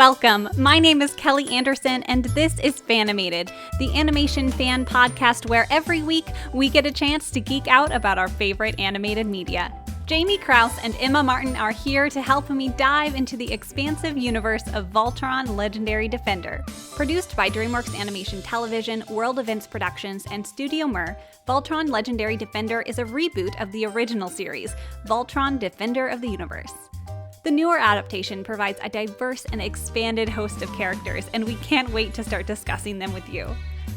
Welcome. My name is Kelly Anderson, and this is Fanimated, the animation fan podcast where every week we get a chance to geek out about our favorite animated media. Jamie Krause and Emma Martin are here to help me dive into the expansive universe of Voltron Legendary Defender. Produced by DreamWorks Animation Television, World Events Productions, and Studio Mir, Voltron Legendary Defender is a reboot of the original series, Voltron Defender of the Universe. The newer adaptation provides a diverse and expanded host of characters, and we can't wait to start discussing them with you.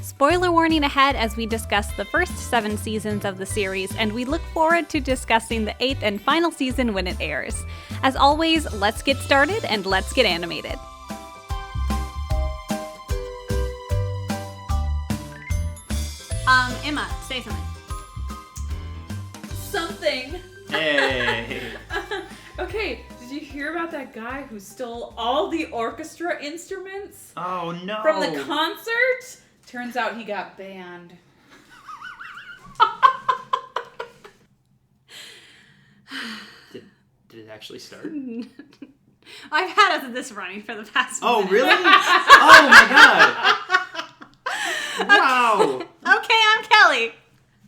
Spoiler warning ahead as we discuss the first 7 seasons of the series, and we look forward to discussing the 8th and final season when it airs. As always, let's get started and let's get animated. Emma, say something. Something. Hey. Okay, did you hear about that guy who stole all the orchestra instruments? Oh no. From the concert? Turns out he got banned. Did it actually start? I've had this running for the past Oh, minute. really? Oh my god. Wow. Okay, I'm Kelly.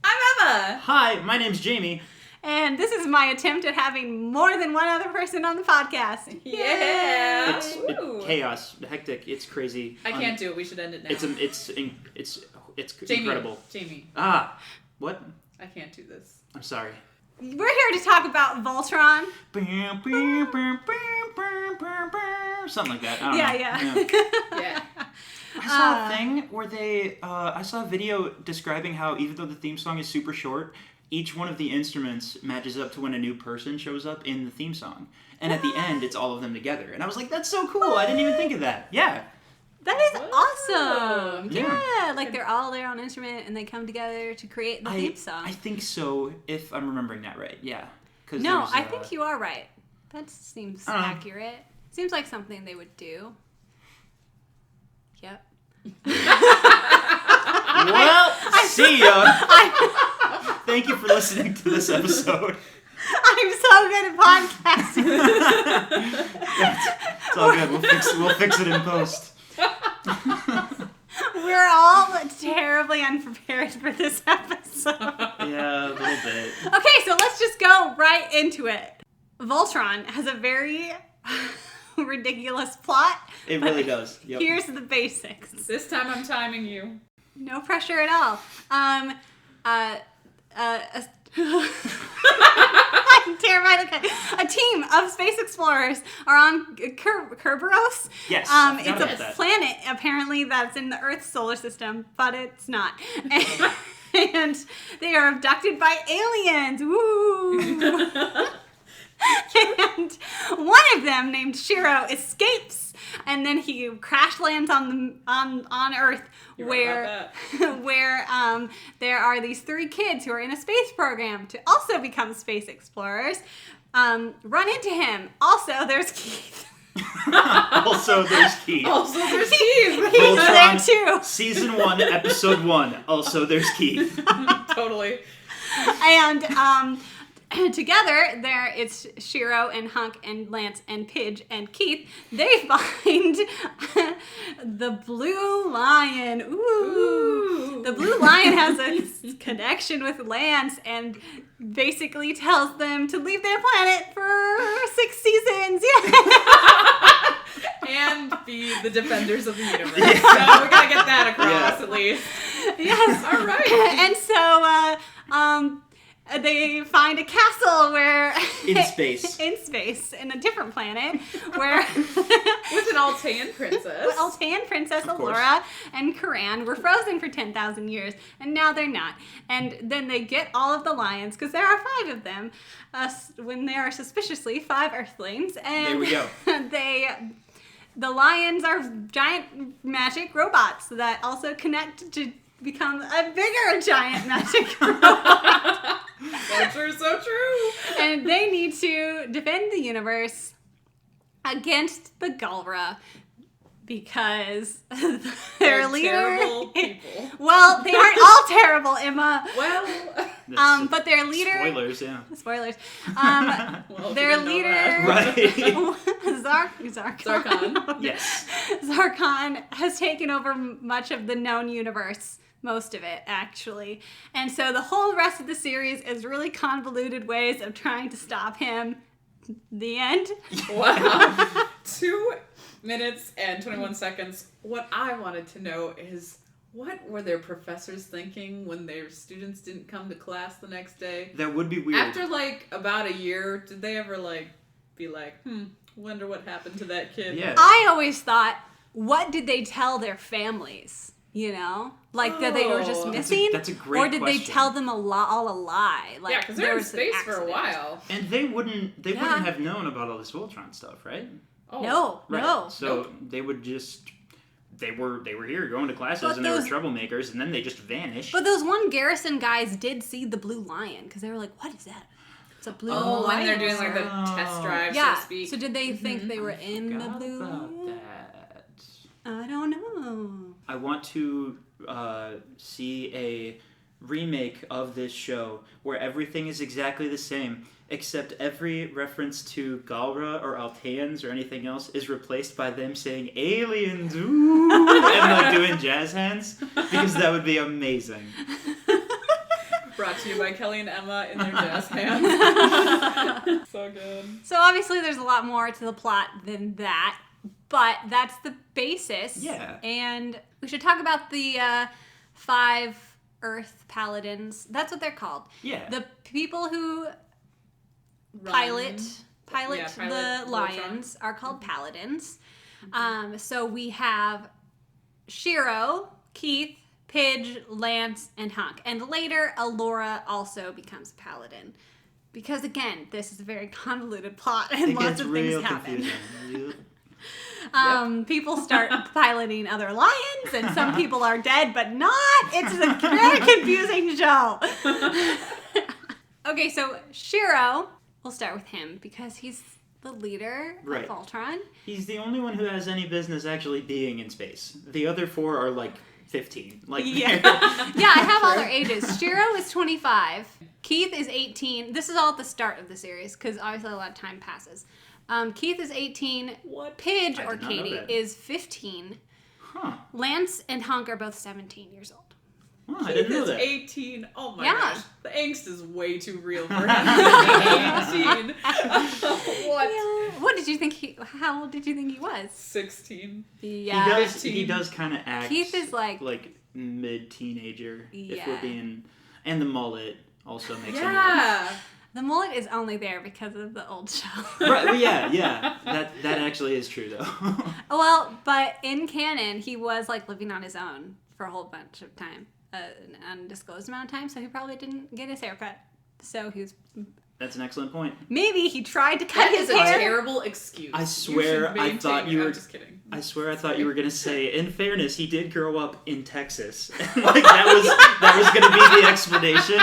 I'm Emma. Hi, my name's Jamie. And this is my attempt at having more than one other person on the podcast. Yeah. It's Woo. chaos, hectic. It's crazy. I can't do it. We should end it now. It's Jamie, incredible. Jamie, What? I can't do this. I'm sorry. We're here to talk about Voltron. Something like that. I don't know. Yeah. Yeah. I saw a thing where I saw a video describing how even though the theme song is super short, each one of the instruments matches up to when a new person shows up in the theme song. And at the end, it's all of them together. And I was like, that's so cool. I didn't even think of that. Yeah. That is Whoa. awesome. Yeah. Yeah, like they're all there on instrument and they come together to create the theme song. I think so, if I'm remembering that right. Yeah. No, I think you are right. That seems Uh-huh. accurate. Seems like something they would do. Yep. Well, see ya. Thank you for listening to this episode. I'm so good at podcasting. It's all good. We'll fix it in post. We're all terribly unprepared for this episode. Yeah, a little bit. Okay, so let's just go right into it. Voltron has a very ridiculous plot. It really does. Yep. Here's the basics. This time I'm timing you. No pressure at all. I'm terrified. Okay. A team of space explorers are on Kerberos. Yes, It's a planet, apparently, that's in the Earth's solar system, but it's not. And they are abducted by aliens. Woo! And one of them, named Shiro, escapes, and then he crash lands on Earth, You're where right about where there are these 3 kids who are in a space program to also become space explorers. Run into him. Also, there's Keith. Also, there's Keith. Also, there's Steve. He's there Voltron, too. Season 1, Episode 1. Also, there's Keith. Totally. And together, it's Shiro and Hunk and Lance and Pidge and Keith. They find the Blue Lion. Ooh. The Blue Lion has a connection with Lance and basically tells them to leave their planet for 6 seasons. Yeah. And be the defenders of the universe. So we gotta get that across at least. Yes. All right. And so, they find a castle where... In space. In a different planet, where... With an Altean princess. Altean Princess Of course. Allura and Karan were frozen for 10,000 years, and now they're not. And then they get all of the lions, because there are 5 of them, when there are suspiciously 5 Earthlings. And There we go. The lions are giant magic robots that also connect to become a bigger giant magic robot. So true. And they need to defend the universe against the Galra. because They're leader. terrible people. Well, they aren't all terrible, Emma. Well, But their leader. Spoilers, yeah. Spoilers. well, Their if you didn't know leader. that. Right. Zarkon. Yes. Zarkon has taken over much of the known universe. Most of it, actually. And so the whole rest of the series is really convoluted ways of trying to stop him. The end. Wow. 2 minutes and 21 seconds. What I wanted to know is, what were their professors thinking when their students didn't come to class the next day? That would be weird. After, like, about a year, did they ever, like, be like, wonder what happened to that kid? Yeah. I always thought, what did they tell their families? You know? Like, that they were just missing? That's a great Or did question. they tell them all a lie? Like, Yeah, because there they're in was an space for a accident. while. And they wouldn't have known about all this Voltron stuff, right? Oh. No, Right. no. So they would just they were here going to classes But and those- they were troublemakers and then they just vanished. But those one Garrison guys did see the blue lion, because they were like, what is that? It's a blue Oh, lion. when they're doing, like, the test drive, Yeah, so to speak. so did they think they were in the Forgot blue about lion? that. I don't know. I want to see a remake of this show where everything is exactly the same, except every reference to Galra or Alteans or anything else is replaced by them saying aliens, ooh, and like doing jazz hands, because that would be amazing. Brought to you by Kelly and Emma in their jazz hands. So good. So obviously there's a lot more to the plot than that, but that's the basis. Yeah. And we should talk about the 5 Earth Paladins. That's what they're called. Yeah. The people who Run. pilot Yeah, the pilot lions are called paladins. So we have Shiro, Keith, Pidge, Lance, and Hunk. And later, Allura also becomes a paladin. Because again, this is a very convoluted plot and It lots gets of real things happen. confusing. People start piloting other lions, and some people are dead, but not. It's a very confusing show. Okay, so Shiro, we'll start with him because he's the leader Right. of Voltron. He's the only one who has any business actually being in space. The other 4 are like 15. Like Yeah, yeah, I have all their ages. Shiro is 25. Keith is 18. This is all at the start of the series because obviously a lot of time passes. Keith is 18. What? Pidge, I or did not know Katie, that. is 15. Huh. Lance and Hunk are both 17 years old. Well, I Keith didn't know is that. 18. Oh my Yeah. gosh. The angst is way too real for him to be 18. What? Yeah. What did you think how old did you think he was? 16. Yeah. He does kind of act Keith is like mid-teenager, if Yeah. we're being... And the mullet also makes him... Yeah. the mullet is only there because of the old show. Right, well, yeah. That actually is true, though. Well, but in canon, he was like living on his own for a whole bunch of time, an undisclosed amount of time. So he probably didn't get his hair cut. So he was That's an excellent point. maybe he tried to cut That his is a hair. terrible excuse. I You swear should I thought maintain- you were... I'm just kidding. I swear I thought you were going to say, in fairness, he did grow up in Texas. Like, that was going to be the explanation.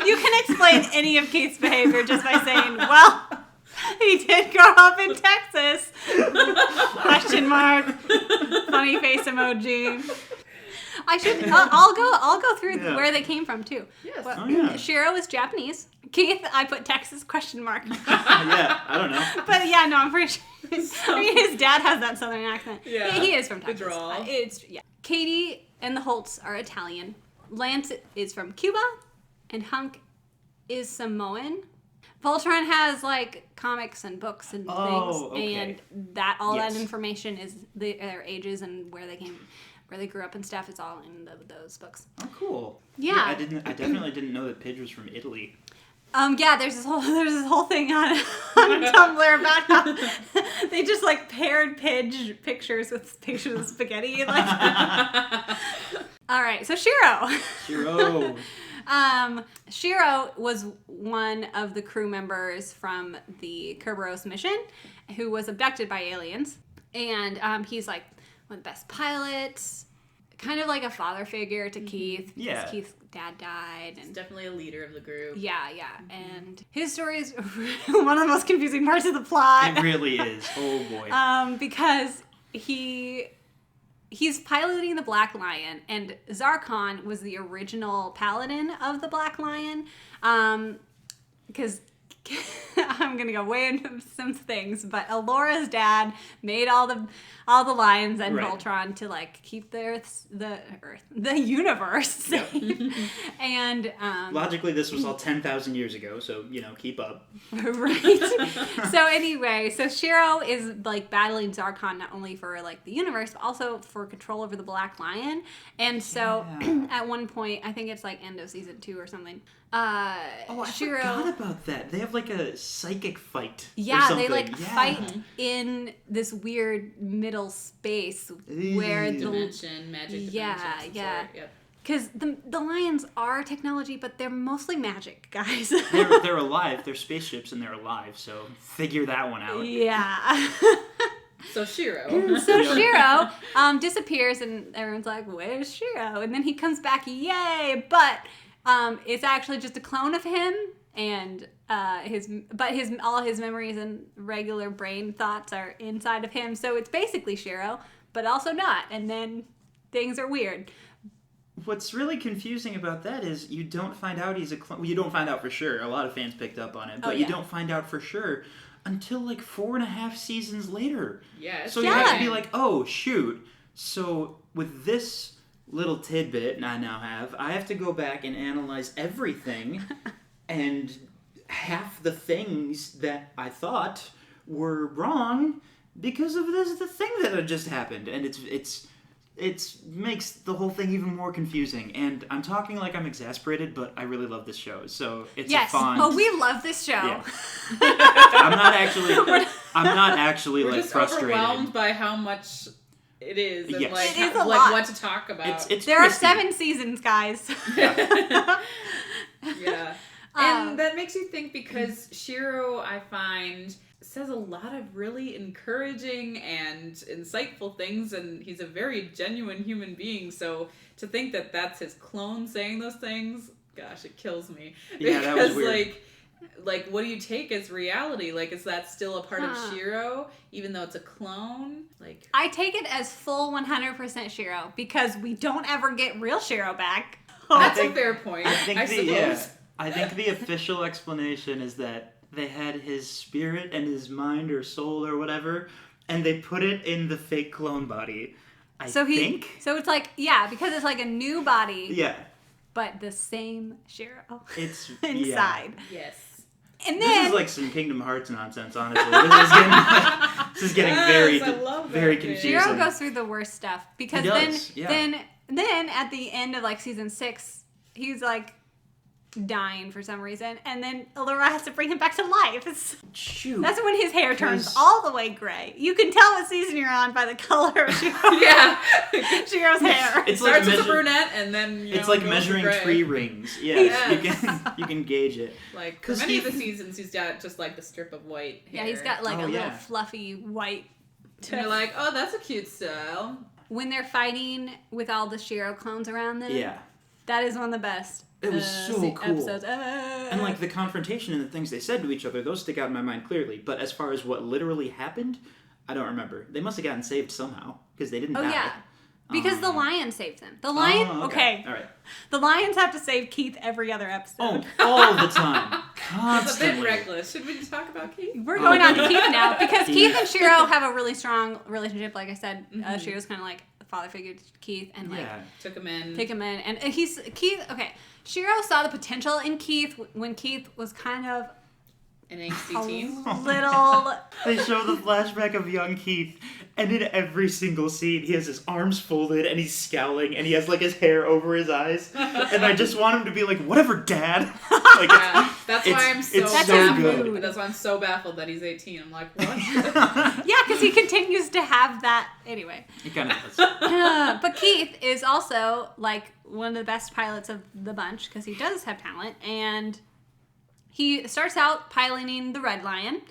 You can explain any of Keith's behavior just by saying, "Well, he did grow up in Texas." Question mark. Funny face emoji. I'll go through Yeah. where they came from too. Yes. Well, Oh, yeah. Shiro is Japanese. Keith, I put Texas question mark. Yeah, I don't know. But yeah, no, I'm pretty sure. I mean, his dad has that southern accent. Yeah. He is from The Texas. drawl. Katie and the Holtz are Italian. Lance is from Cuba, and Hunk is Samoan. Voltron has like comics and books and Oh, things, okay. and that Yes. information is their ages and where they came, where they grew up and stuff. It's all in those books. Oh, cool. Yeah. I definitely didn't know that Pidge was from Italy. Yeah, there's this whole thing on Tumblr about how they just like paired Pidge pictures with pictures of spaghetti. Like, all right, so Shiro. Shiro. Shiro was one of the crew members from the Kerberos mission who was abducted by aliens, and he's like one of the best pilots. Kind of like a father figure to Keith. Because Yeah. Keith's dad died. He's And definitely a leader of the group. yeah. And his story is one of the most confusing parts of the plot. It really is. Oh, boy. Because he's piloting the Black Lion, and Zarkon was the original paladin of the Black Lion. Because I'm gonna go way into some things, but Alora's dad made all the lions and Right. Voltron to like keep the universe safe. And Logically, this was all 10,000 years ago, so, keep up. right. So anyway, so Shiro is like battling Zarkon not only for like the universe, but also for control over the Black Lion. And so at one point, I think it's like end of season 2 or something. I Shiro, forgot about that. They have like a psychic fight. yeah, or they something. like fight in this weird middle space where the Dimension, magic dimension. Yeah, some yeah. sort. Yep. because the lions are technology, but they're mostly magic, guys. They're alive. They're spaceships and they're alive. So figure that one out. Yeah. So Shiro. So Shiro disappears, and everyone's like, "Where's Shiro?" And then he comes back, yay! But it's actually just a clone of him, and all his memories and regular brain thoughts are inside of him. So it's basically Shiro, but also not. And then things are weird. What's really confusing about that is you don't find out he's a clone. Well, you don't find out for sure. A lot of fans picked up on it, but you don't find out for sure until like 4.5 seasons later. Yeah. So you have to be like, oh shoot. So with this little tidbit I now have, I have to go back and analyze everything, and half the things that I thought were wrong because of the thing that had just happened, and it makes the whole thing even more confusing. And I'm talking like I'm exasperated, but I really love this show, so it's a fun. Oh, we love this show. Yeah. I'm not actually We're like just frustrated. overwhelmed by how much it is, and Yes. like, It is a like lot. what to talk about. It's There are Christy. 7 seasons, guys. Yeah. And that makes you think, because Shiro, I find, says a lot of really encouraging and insightful things, and he's a very genuine human being. So to think that that's his clone saying those things, gosh, it kills me. Yeah, that was weird. Like, what do you take as reality? Like, is that still a part of Shiro, even though it's a clone? Like, I take it as full 100% Shiro, because we don't ever get real Shiro back. that's a fair point. I suppose. think the official explanation is that they had his spirit and his mind or soul or whatever, and they put it in the fake clone body. So it's like, because it's like a new body, Yeah. but the same Shiro It's inside. Yes. And This then is like some Kingdom Hearts nonsense, honestly. This is getting Yes, I love that very game. confusing. Shiro goes through the worst stuff, because He does, then at the end of like season 6, he's like dying for some reason, and then Allura has to bring him back to life. Shoot. That's when his hair turns 'Cause- all the way gray. You can tell what season you're on by the color of Yeah. Shiro's hair. It's Starts like as a brunette, and then it's like goes measuring gray. tree rings. Yes, Yes. you can gauge it. Like, for 'Cause many he- of the seasons, he's got just like the strip of white hair. Yeah, he's got like Oh, a little yeah. fluffy white. And you're like, oh, that's a cute style. When they're fighting with all the Shiro clones around them, Yeah. that is one of the best. It was so cool. Episodes. And like the confrontation and the things they said to each other, those stick out in my mind clearly. But as far as what literally happened, I don't remember. They must have gotten saved somehow, because they didn't die. Yeah. Because the lion saved them. The lion, okay. All right. The lions have to save Keith every other episode. Oh, all the time. It's a bit Constantly. reckless. Should we talk about Keith? We're going on to Keith now, because Yeah. Keith and Shiro have a really strong relationship. Like I said, Mm-hmm. Shiro's kind of like a father figure to Keith, and like Yeah. Took him in. take him in. And Keith, okay. Shiro saw the potential in Keith when Keith was kind of An angsty teen. a little. They show the flashback of young Keith, and in every single scene, he has his arms folded, and he's scowling, and he has like his hair over his eyes. And I just want him to be like, "Whatever, Dad." Like, Yeah, that's why I'm so it's so baffled. good. That's why I'm so baffled that he's 18. I'm like, what? Yeah, because he continues to have that. Anyway. he kind of does. But Keith is also like one of the best pilots of the bunch, because he does have talent, and he starts out piloting the Red Lion,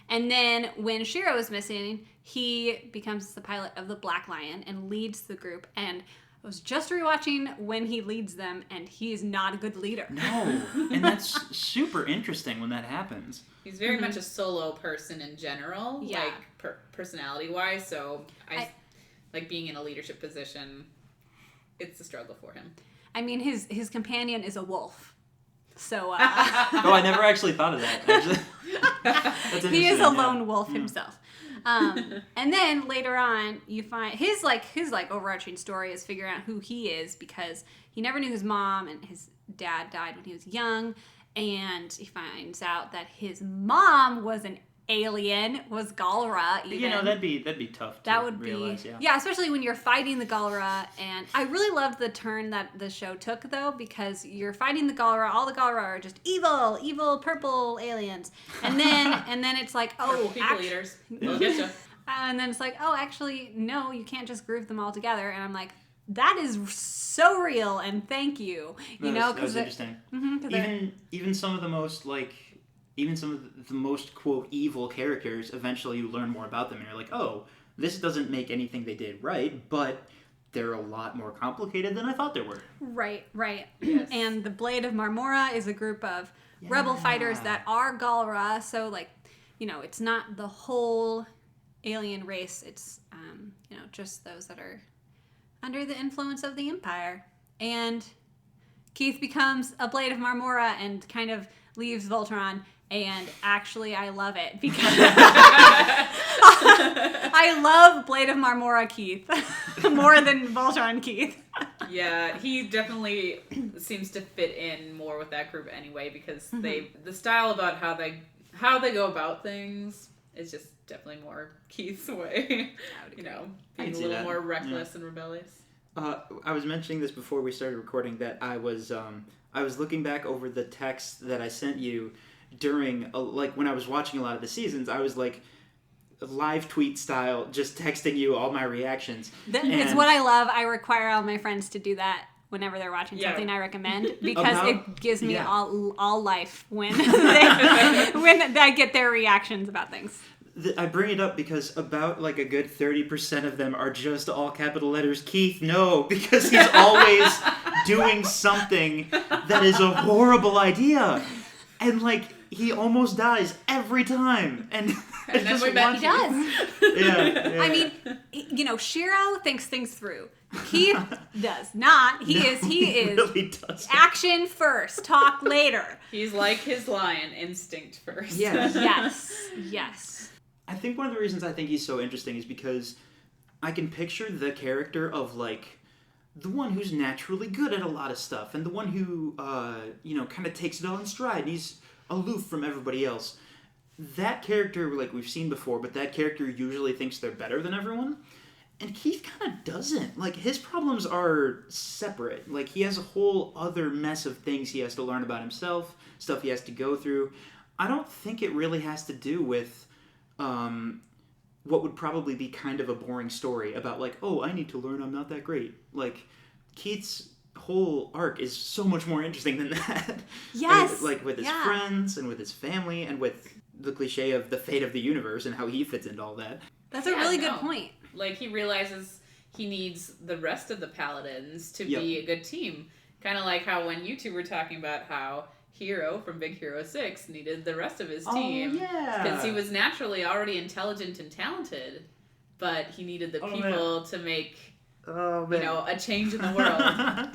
and then when Shiro is missing, he becomes the pilot of the Black Lion and leads the group. And I was just rewatching when he leads them, and he is not a good leader. No, and that's super interesting when that happens. He's very much a solo person in general, Yeah. like personality-wise, so I like being in a leadership position, it's a struggle for him. I mean, his companion is a wolf. So, Oh, I never actually thought of that. Actually. That's he is a interesting, lone wolf himself. And then later on, you find his overarching story is figuring out who he is, because he never knew his mom, and his dad died when he was young, and he finds out that his mom was an alien, was Galra even. You know, that'd be tough to realize, yeah, especially when you're fighting the Galra. And I really loved the turn that the show took, though, because you're fighting the Galra, all the Galra are just evil purple aliens, and then it's like, oh, people eaters, they'll get you. And then it's like, oh, actually, no, you can't just group them all together. And I'm like, that is so real, and thank you. That was interesting. Even some of the most quote evil characters, eventually you learn more about them, and you're like, oh, this doesn't make anything they did right, but they're a lot more complicated than I thought they were. Right. Yes. And the Blade of Marmora is a group of rebel fighters that are Galra, so like, it's not the whole alien race. It's just those that are under the influence of the Empire. And Keith becomes a Blade of Marmora and kind of leaves Voltron. And actually, I love it, because I love Blade of Marmora Keith more than Voltron Keith. Yeah, he definitely seems to fit in more with that group anyway, because the style about how they go about things is just definitely more Keith's way. Being a little more reckless and rebellious. I was mentioning this before we started recording, that I was looking back over the text that I sent you during, when I was watching a lot of the seasons. I was like, live tweet style, just texting you all my reactions. It's what I love. I require all my friends to do that whenever they're watching something I recommend, because it gives me all life when I get their reactions about things. I bring it up because about a good 30% of them are just all capital letters, Keith, no, because he's always doing something that is a horrible idea. And he almost dies every time. And then we bet he does. Yeah. I mean, Shiro thinks things through. Keith does not. He is really doesn't. Action first, talk later. He's like his lion, instinct first. Yes. I think one of the reasons I think he's so interesting is because I can picture the character of the one who's naturally good at a lot of stuff, and the one who kind of takes it all in stride, and he's aloof from everybody else. That character, we've seen before, but that character usually thinks they're better than everyone. And Keith kind of doesn't. His problems are separate. He has a whole other mess of things he has to learn about himself, stuff he has to go through. I don't think it really has to do with what would probably be kind of a boring story about, I need to learn I'm not that great. Keith's whole arc is so much more interesting than that. Yes. With his friends and with his family and with the cliche of the fate of the universe and how he fits into all that. That's a really good point. He realizes he needs the rest of the paladins to be a good team. Kind of like how when you two were talking about how Hero from Big Hero 6 needed the rest of his team. Oh, yeah. Because he was naturally already intelligent and talented, but he needed the people to make, a change in the world.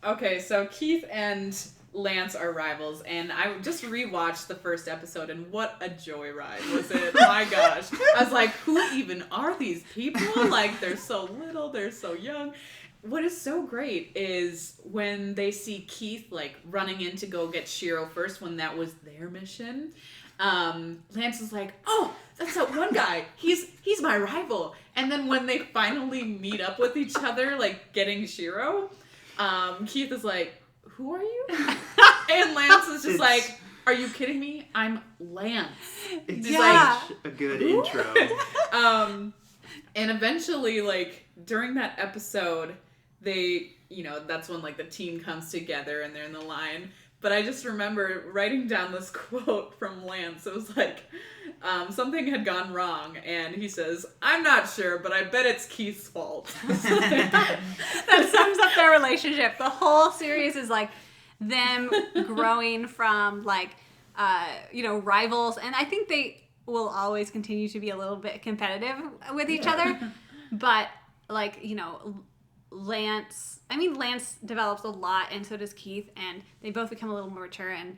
Okay, so Keith and Lance are rivals, and I just rewatched the first episode, and what a joyride was it. My gosh. I was like, who even are these people? They're so little, they're so young. What is so great is when they see Keith running in to go get Shiro first, when that was their mission. Lance is like, oh, that's that one guy. He's my rival. And then when they finally meet up with each other, getting Shiro, Keith is like, who are you? And Lance is just are you kidding me? I'm Lance. It's such a good intro. And eventually, during that episode, they, that's when, the team comes together and they're in the line. But I just remember writing down this quote from Lance. It was something had gone wrong, and he says, "I'm not sure, but I bet it's Keith's fault." That sums up their relationship. The whole series is like them growing from like rivals, and I think they will always continue to be a little bit competitive with each other, but like Lance develops a lot, and so does Keith, and they both become a little more mature, and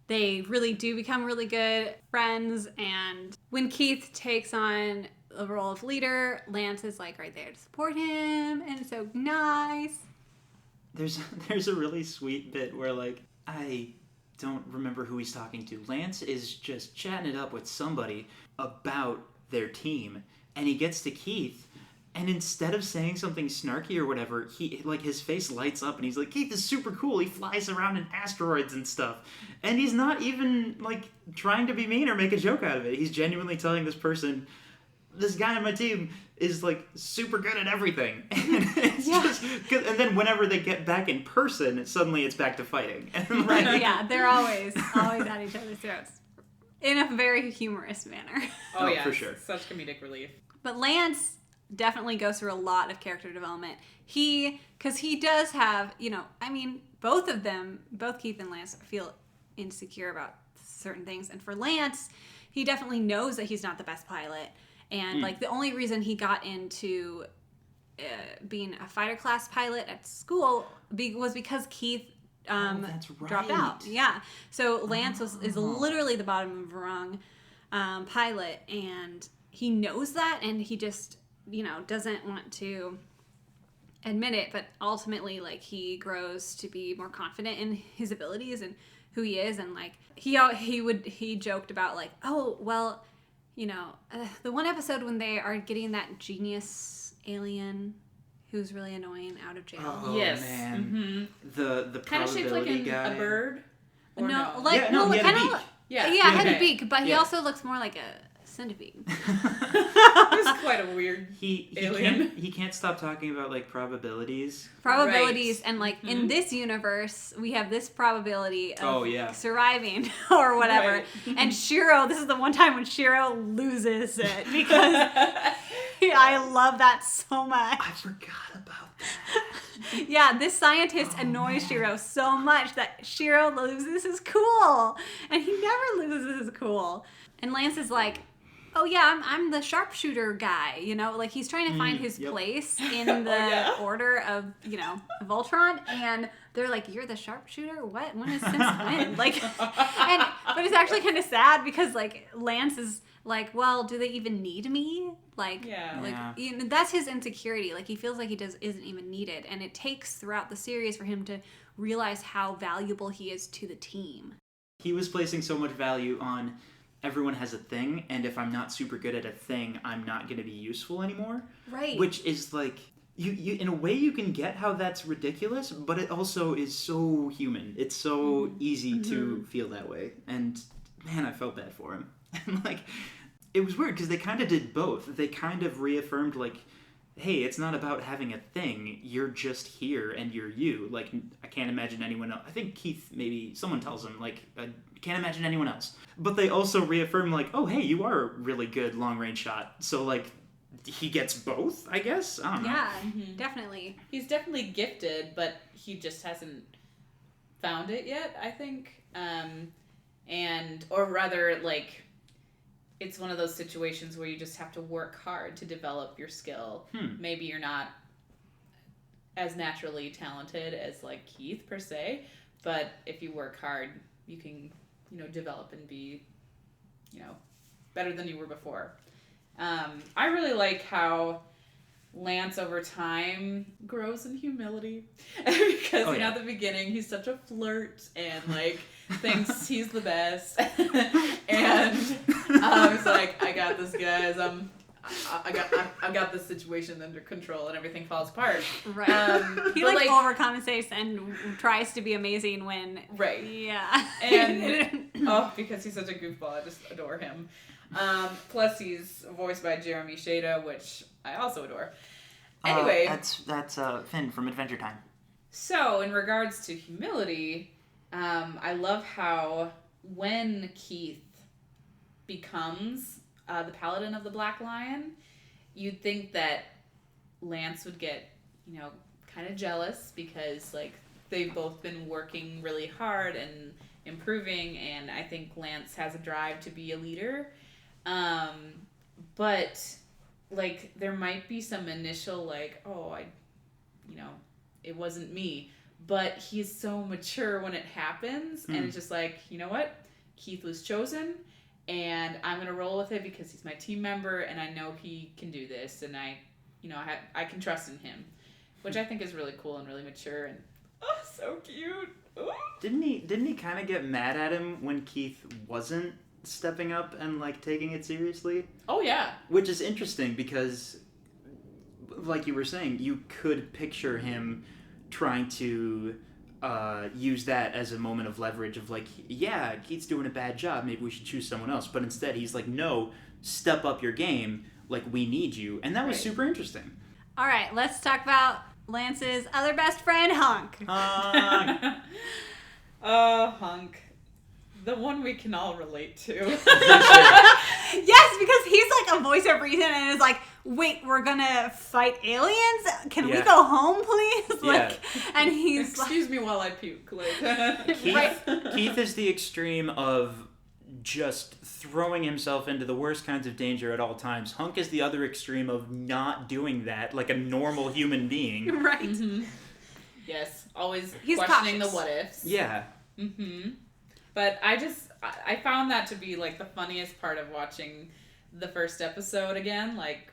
they really do become really good friends. And when Keith takes on the role of leader, Lance is like right there to support him, and it's so nice. There's a really sweet bit where like I don't remember who he's talking to. Lance is just chatting it up with somebody about their team, and he gets to Keith, and instead of saying something snarky or whatever, he like his face lights up and he's like, Keith is super cool, he flies around in asteroids and stuff. And he's not even like trying to be mean or make a joke out of it. He's genuinely telling this person, this guy on my team is like super good at everything. And it's just good. And then whenever they get back in person, suddenly it's back to fighting. And like, yeah, they're always at each other's throats in a very humorous manner. Oh yeah, for sure. Such comedic relief. But Lance definitely goes through a lot of character development. Because he does have, both of them, both Keith and Lance, feel insecure about certain things. And for Lance, he definitely knows that he's not the best pilot. And like the only reason he got into being a fighter class pilot at school was because Keith that's right. dropped out. Yeah. So Lance is literally the bottom of the rung pilot, and he knows that, and he just doesn't want to admit it, but ultimately like he grows to be more confident in his abilities and who he is. And like he joked about like, oh well, the one episode when they are getting that genius alien who's really annoying out of jail. Oh yes. Man, the Kind of shaped like guy. a bird. Or no, he had a beak. Yeah, had okay. a beak, but he Yeah. also looks more like a centipede. He's quite a weird alien. He can't stop talking about like probabilities. Probabilities, Right. and like in this universe, we have this probability of surviving or whatever. Right. And Shiro, this is the one time when Shiro loses it because I love that so much. I forgot about that. Yeah, this scientist annoys Shiro so much that Shiro loses his cool, and he never loses his cool. And Lance is like, oh yeah, I'm the sharpshooter guy, like he's trying to find his place in the order of, Voltron, and they're like, you're the sharpshooter? What? When is since when? Like, but it's actually kind of sad because like Lance is like, well, do they even need me? Like, that's his insecurity. Like he feels like he isn't even needed, and it takes throughout the series for him to realize how valuable he is to the team. He was placing so much value on everyone has a thing, and if I'm not super good at a thing, I'm not going to be useful anymore. Right. Which is like, you in a way you can get how that's ridiculous, but it also is so human. It's so easy to feel that way. And man, I felt bad for him. And like, it was weird because they kind of did both. They kind of reaffirmed like, hey, it's not about having a thing. You're just here and you're you. Like, I can't imagine anyone else. I think Keith, maybe someone tells him, like, I can't imagine anyone else. But they also reaffirm, like, oh, hey, you are a really good long-range shot. So, like, he gets both, I guess? I don't know. Yeah, definitely. He's definitely gifted, but he just hasn't found it yet, I think. Or rather, like, it's one of those situations where you just have to work hard to develop your skill. Maybe you're not as naturally talented as like Keith per se, but if you work hard, you can, develop and be, better than you were before. I really like how Lance over time grows in humility because at the beginning he's such a flirt and like thinks he's the best and he's like, I got this, guys. I got this situation under control and everything falls apart. Right. He like overcompensates and tries to be amazing when yeah. And because he's such a goofball, I just adore him. Plus he's voiced by Jeremy Shada, which I also adore. Anyway, that's Finn from Adventure Time. So in regards to humility, I love how when Keith becomes the paladin of the Black Lion, you'd think that Lance would get, kind of jealous because, like, they've both been working really hard and improving, and I think Lance has a drive to be a leader. But, like, there might be some initial, like, it wasn't me. But he's so mature when it happens, and it's just like, you know what? Keith was chosen, and I'm going to roll with it because he's my team member, and I know he can do this, and I can trust in him, which I think is really cool and really mature, and so cute. Ooh. Didn't he kind of get mad at him when Keith wasn't stepping up and, like, taking it seriously? Oh, yeah. Which is interesting because, like you were saying, you could picture him trying to use that as a moment of leverage of, like, yeah, Keith's doing a bad job, maybe we should choose someone else. But instead he's like, no, step up your game, like, we need you. And that was super interesting. All right, let's talk about Lance's other best friend, Hunk. Hunk. The one we can all relate to. Yes, because he's like a voice of reason and is like, wait, we're gonna fight aliens? Can we go home, please? Like, and he's excuse me while I puke. Like, Keith is the extreme of just throwing himself into the worst kinds of danger at all times. Hunk is the other extreme of not doing that like a normal human being. Right. Mm-hmm. Yes, always he's questioning cautious. The what ifs. Yeah. Mm-hmm. But I found that to be, like, the funniest part of watching the first episode again, like,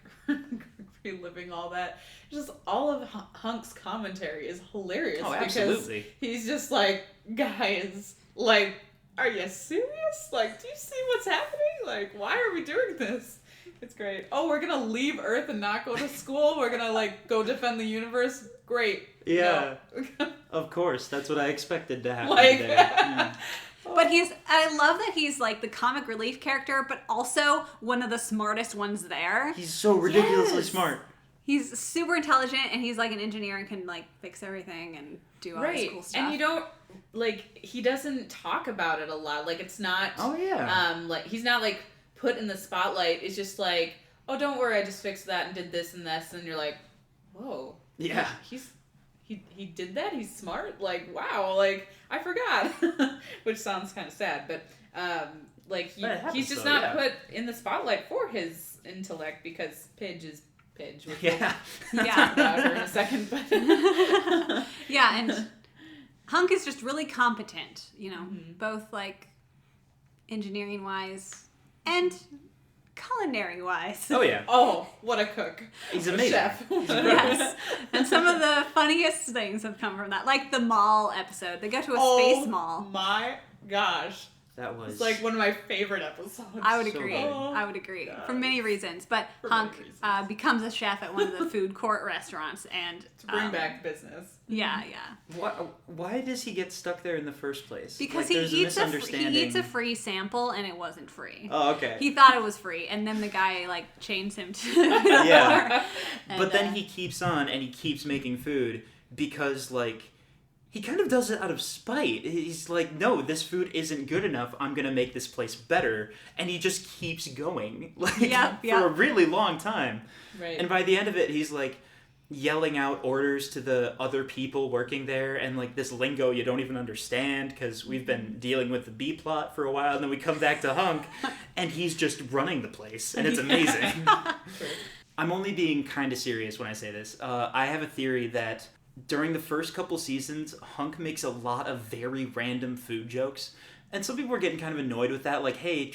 reliving all that. Just all of Hunk's commentary is hilarious. Oh, absolutely. Because he's just like, guys, like, are you serious? Like, do you see what's happening? Like, why are we doing this? It's great. Oh, we're gonna leave Earth and not go to school? We're gonna, like, go defend the universe? Great. Yeah. No. Of course. That's what I expected to happen Like, today. Yeah. But I love that he's like the comic relief character, but also one of the smartest ones there. He's so ridiculously smart. He's super intelligent, and he's like an engineer and can, like, fix everything and do all this cool stuff. And you don't, like, he doesn't talk about it a lot. Like, it's not, like, he's not, like, put in the spotlight. It's just like, oh, don't worry, I just fixed that and did this and this, and you're like, whoa. Yeah. He did that? He's smart? Like, wow, like, I forgot. Which sounds kind of sad, but, like, he's just not put in the spotlight for his intellect because Pidge is Pidge. Which we'll talk about her in a second, but... Yeah, and Hunk is just really competent, both, like, engineering-wise and culinary-wise. Oh, yeah. Oh, what a cook. He's amazing. Chef. Yes. And some of the funniest things have come from that. Like the mall episode. They go to a space mall. Oh my gosh. That was... It's like one of my favorite episodes. I would So agree. good. I would agree. Yes. For many reasons. But For Hunk many reasons. becomes a chef at one of the food court restaurants. And To bring back business. Yeah, yeah. Why does he get stuck there in the first place? Because like, he misunderstanding. eats a free sample and it wasn't free. Oh, okay. He thought it was free, and then the guy, like, chains him to the Yeah. floor. And, But then he keeps on and he keeps making food because, like, he kind of does it out of spite. He's like, no, this food isn't good enough. I'm going to make this place better. And he just keeps going, like, for a really long time. Right. And by the end of it, he's, like, yelling out orders to the other people working there and, like, this lingo you don't even understand because we've been dealing with the B plot for a while, and then we come back to Hunk and he's just running the place, and it's amazing. I'm only being kind of serious when I say this. I have a theory that during the first couple seasons, Hunk makes a lot of very random food jokes, and some people were getting kind of annoyed with that, like, hey,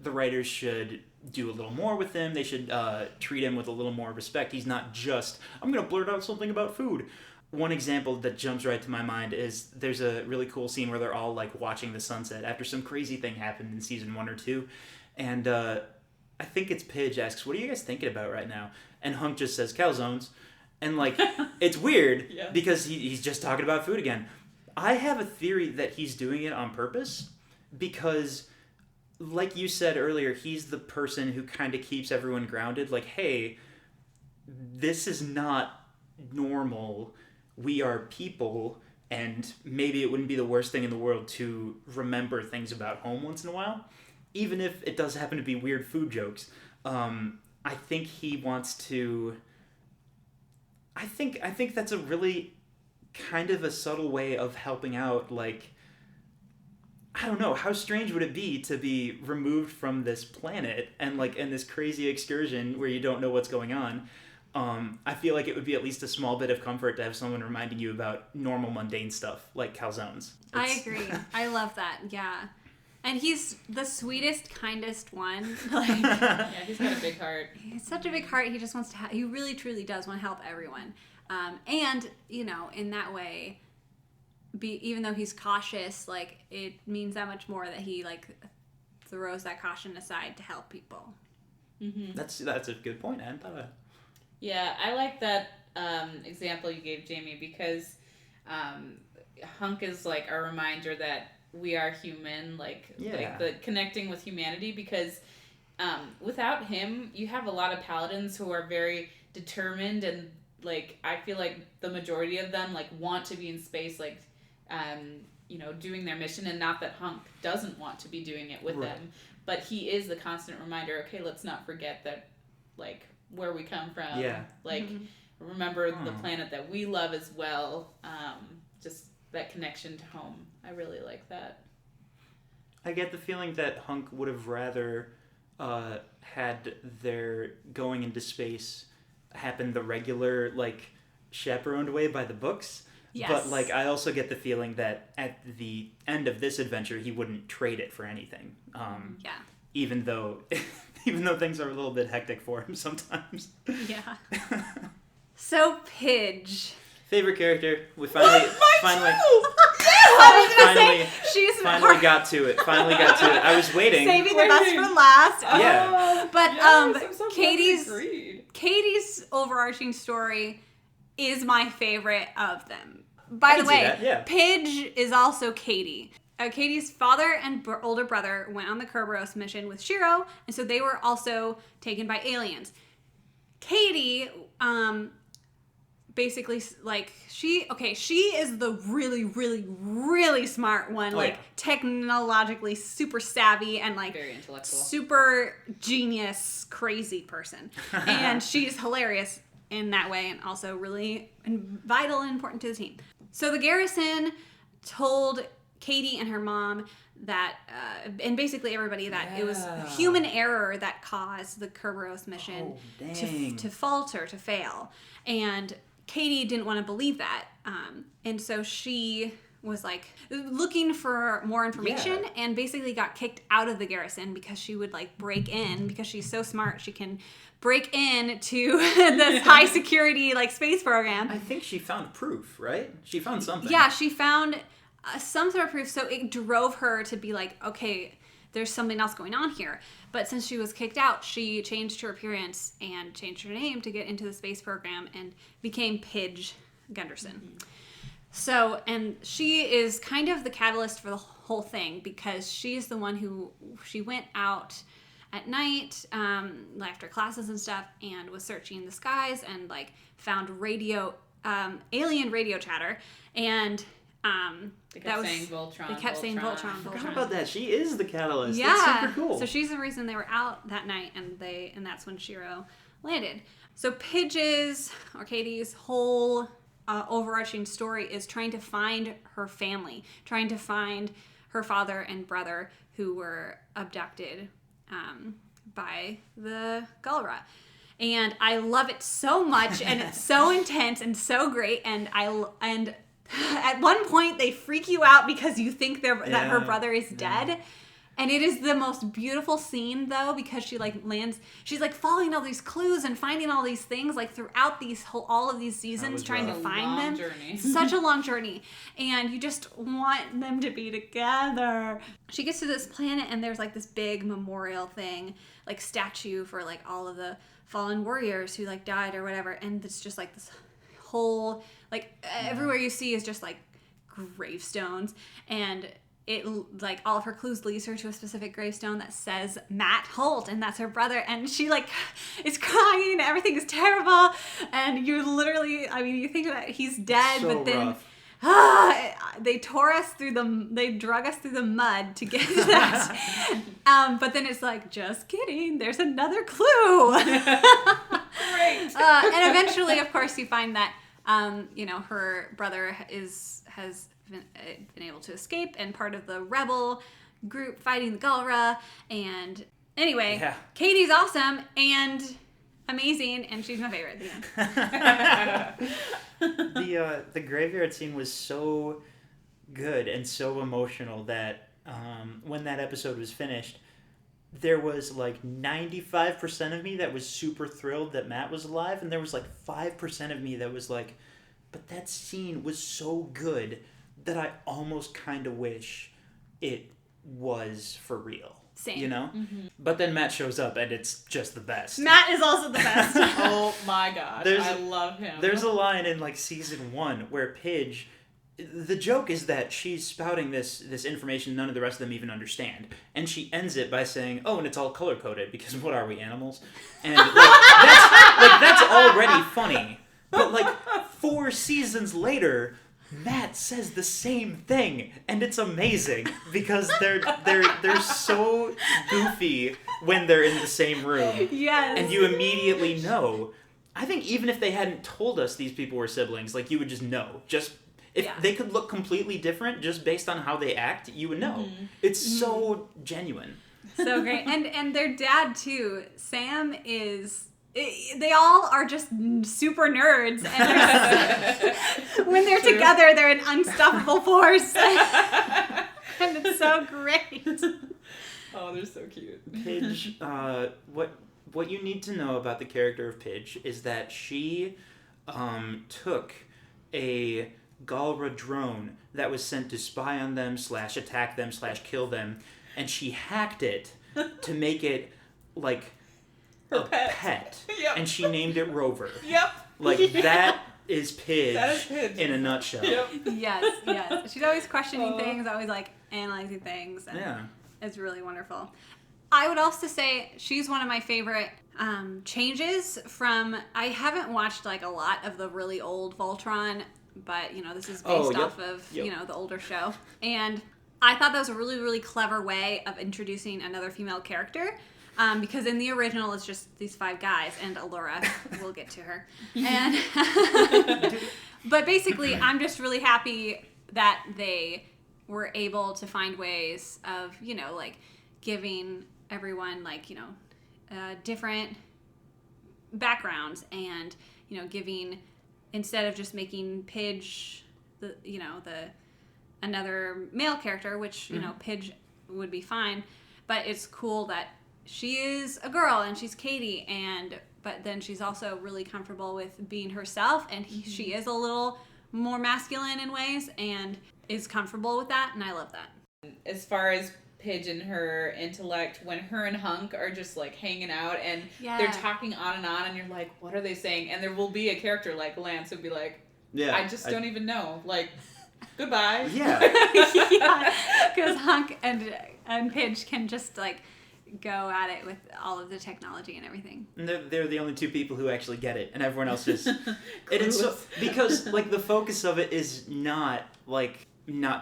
the writers should do a little more with him. They should treat him with a little more respect. He's not just, I'm going to blurt out something about food. One example that jumps right to my mind is there's a really cool scene where they're all, like, watching the sunset after some crazy thing happened in season 1 or 2. And I think it's Pidge asks, what are you guys thinking about right now? And Hunk just says, calzones. And, like, it's weird because he's just talking about food again. I have a theory that he's doing it on purpose because, like you said earlier, he's the person who kind of keeps everyone grounded. Like, hey, this is not normal. We are people, and maybe it wouldn't be the worst thing in the world to remember things about home once in a while. even if it does happen to be weird food jokes, I think he wants to. I think that's a really kind of a subtle way of helping out. Like, I don't know, how strange would it be to be removed from this planet and like in this crazy excursion where you don't know what's going on? I feel like it would be at least a small bit of comfort to have someone reminding you about normal mundane stuff like calzones. I agree. I love that. Yeah. And he's the sweetest, kindest one. Like, Yeah, he's got a big heart. He's such a big heart. He just wants to he really, truly does want to help everyone. And, you know, in that way, even though he's cautious, like, it means that much more that he, like, throws that caution aside to help people. Mm-hmm. That's a good point. I hadn't thought of that. Yeah, I like that example you gave, Jamie, because Hunk is like a reminder that we are human, like the connecting with humanity, because without him, you have a lot of paladins who are very determined, and like I feel like the majority of them like want to be in space, like you know, doing their mission, and not that Hunk doesn't want to be doing it with them, but he is the constant reminder, okay, let's not forget that, like, where we come from, like remember the planet that we love as well, just that connection to home. I really like that. I get the feeling that Hunk would have rather had their going into space happen the regular, like, chaperoned way by the books. Yes. But, like, I also get the feeling that at the end of this adventure, he wouldn't trade it for anything. Even though things are a little bit hectic for him sometimes. Yeah. So, Pidge. Favorite character. We finally got to it. I was waiting. Saving the best for last. Yeah. But I'm so Katie's overarching story is my favorite of them. By the way, Pidge is also Katie. Katie's father and older brother went on the Kerberos mission with Shiro, and so they were also taken by aliens. Katie, basically, like, she is the really, really, really smart one, technologically super savvy and, like, very intellectual, super genius, crazy person. And she's hilarious in that way, and also really vital and important to the team. So the garrison told Katie and her mom that, and basically everybody, that it was human error that caused the Kerberos mission to falter, to fail. And Katie didn't want to believe that. And so she was like looking for more information and basically got kicked out of the garrison because she would like break in, because she's so smart, she can break in to this high security like space program. I think she found proof, right? She found something. Yeah, she found some sort of proof, so it drove her to be like, okay, there's something else going on here. But since she was kicked out, she changed her appearance and changed her name to get into the space program and became Pidge Gunderson. Mm-hmm. So, and she is kind of the catalyst for the whole thing, because she's the one who, she went out at night, after classes and stuff, and was searching the skies and like found alien radio chatter, and they kept saying Voltron. They kept saying Voltron. I forgot about that. She is the catalyst. Yeah. That's super cool. So she's the reason they were out that night, and that's when Shiro landed. So Pidge's, or Katie's, whole overarching story is trying to find her family, trying to find her father and brother who were abducted by the Galra. And I love it so much, and it's so intense and so great, and at one point they freak you out because you think that her brother is dead. And it is the most beautiful scene, though, because she like lands, she's like following all these clues and finding all these things like throughout all of these seasons, trying to find them. Journey. Such a long journey. And you just want them to be together. She gets to this planet, and there's like this big memorial thing, like statue for like all of the fallen warriors who like died or whatever. And it's just like this whole, like everywhere you see is just like gravestones, and it like all of her clues leads her to a specific gravestone that says Matt Holt, and that's her brother, and she like is crying, everything is terrible, and you literally, I mean, you think that he's dead, so but then rough. they drug us through the mud to get to that. But then it's like, just kidding, there's another clue. Great. And eventually, of course, you find that, her brother has been able to escape and part of the rebel group fighting the Galra. And anyway, Katie's awesome and amazing, and she's my favorite at the end. The graveyard scene was so good and so emotional that when that episode was finished, there was like 95% of me that was super thrilled that Matt was alive, and there was like 5% of me that was like, but that scene was so good that I almost kind of wish it was for real. Same. You know? But then Matt shows up and it's just the best. Matt is also the best. Oh my gosh, I love him. There's a line in like season 1 where Pidge, the joke is that she's spouting this information none of the rest of them even understand, and she ends it by saying, "Oh, and it's all color coded because what are we, animals?" And that's already funny. But like 4 seasons later, Matt says the same thing, and it's amazing because they're so goofy when they're in the same room. Yes. And you immediately know. I think even if they hadn't told us these people were siblings, like you would just know. If they could look completely different just based on how they act, you would know. It's so genuine. So great. And their dad too. Sam is... They all are just super nerds, and when they're together, they're an unstoppable force, and it's so great. Oh, they're so cute. Pidge, what you need to know about the character of Pidge is that she took a Galra drone that was sent to spy on them / attack them / kill them, and she hacked it to make it like her a pet. Yep. And she named it Rover. Yep. Like, that is Pidge, Pidge in a nutshell. Yep. Yes. She's always questioning things, always like analyzing things. And it's really wonderful. I would also say she's one of my favorite changes from... I haven't watched like a lot of the really old Voltron, but this is based off of the older show. And I thought that was a really, really clever way of introducing another female character. Because in the original, it's just these 5 guys and Allura. We'll get to her. And but basically, I'm just really happy that they were able to find ways of, like giving everyone different backgrounds and, giving, instead of just making Pidge the another male character, which, Pidge would be fine. But it's cool that she is a girl and she's Katie, but then she's also really comfortable with being herself, and she is a little more masculine in ways and is comfortable with that, and I love that. As far as Pidge and her intellect, when her and Hunk are just like hanging out and they're talking on, and you're like, what are they saying? And there will be a character like Lance who'd be like, I just don't even know. Like, goodbye. Yeah. Because Hunk and Pidge can just like go at it with all of the technology and everything. And they're the only 2 people who actually get it, and everyone else is. It's so, because like the focus of it is not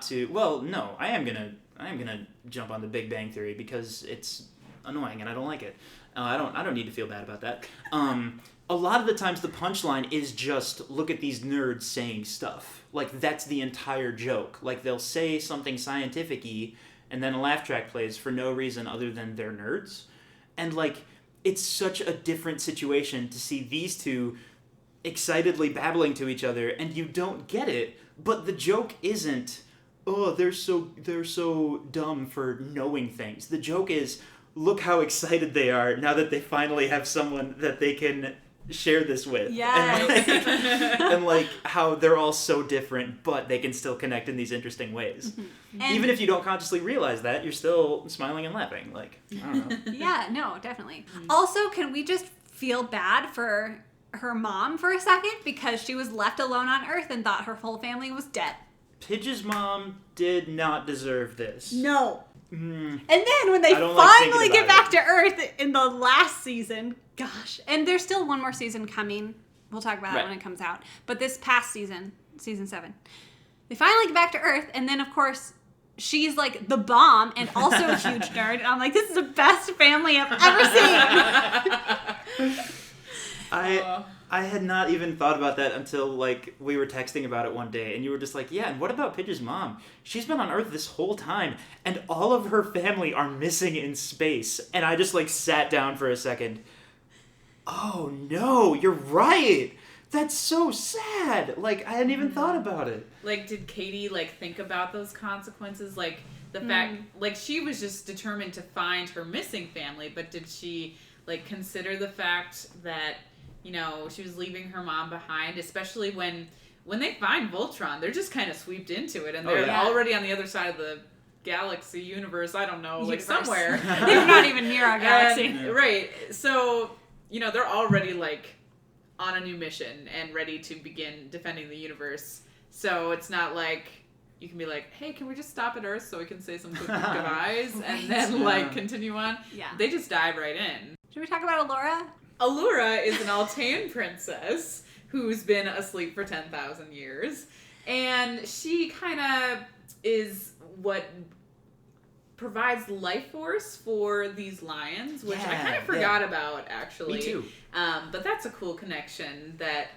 to. Well, no, I am gonna jump on the Big Bang Theory because it's annoying and I don't like it. I don't need to feel bad about that. A lot of the times the punchline is just, look at these nerds saying stuff. Like, that's the entire joke. Like, they'll say something scientific-y, and then a laugh track plays for no reason other than they're nerds. And, like, it's such a different situation to see these 2 excitedly babbling to each other, and you don't get it, but the joke isn't, oh, they're so dumb for knowing things. The joke is, look how excited they are now that they finally have someone that they can share this with. Yes. And like how they're all so different, but they can still connect in these interesting ways. Mm-hmm. Even if you don't consciously realize that, you're still smiling and laughing. Like, I don't know. Yeah, no, definitely. Also, can we just feel bad for her mom for a second? Because she was left alone on Earth and thought her whole family was dead. Pidge's mom did not deserve this. No. And then when they finally get back to Earth in the last season, gosh, and there's still one more season coming. We'll talk about that when it comes out. But this past season, season 7, they finally get back to Earth, and then, of course, she's, like, the bomb and also a huge nerd. And I'm like, this is the best family I've ever seen. I had not even thought about that until, like, we were texting about it one day, and you were just like, yeah, and what about Pidge's mom? She's been on Earth this whole time, and all of her family are missing in space. And I just, like, sat down for a second. Oh, no, you're right! That's so sad! Like, I hadn't even thought about it. Like, did Katie, like, think about those consequences? Like, the fact, like, she was just determined to find her missing family, but did she, like, consider the fact that, you know, she was leaving her mom behind, especially when they find Voltron, they're just kind of swept into it, and they're already on the other side of the galaxy, universe, I don't know, like, somewhere. They're not even near our galaxy. Right. So, you know, they're already, like, on a new mission and ready to begin defending the universe. So it's not like you can be like, hey, can we just stop at Earth so we can say some quick goodbyes and then, like, continue on? Yeah. They just dive right in. Should we talk about Allura? Allura is an Altean princess who's been asleep for 10,000 years. And she kind of is what provides life force for these lions, which I kind of forgot about, actually. Me too. But that's a cool connection that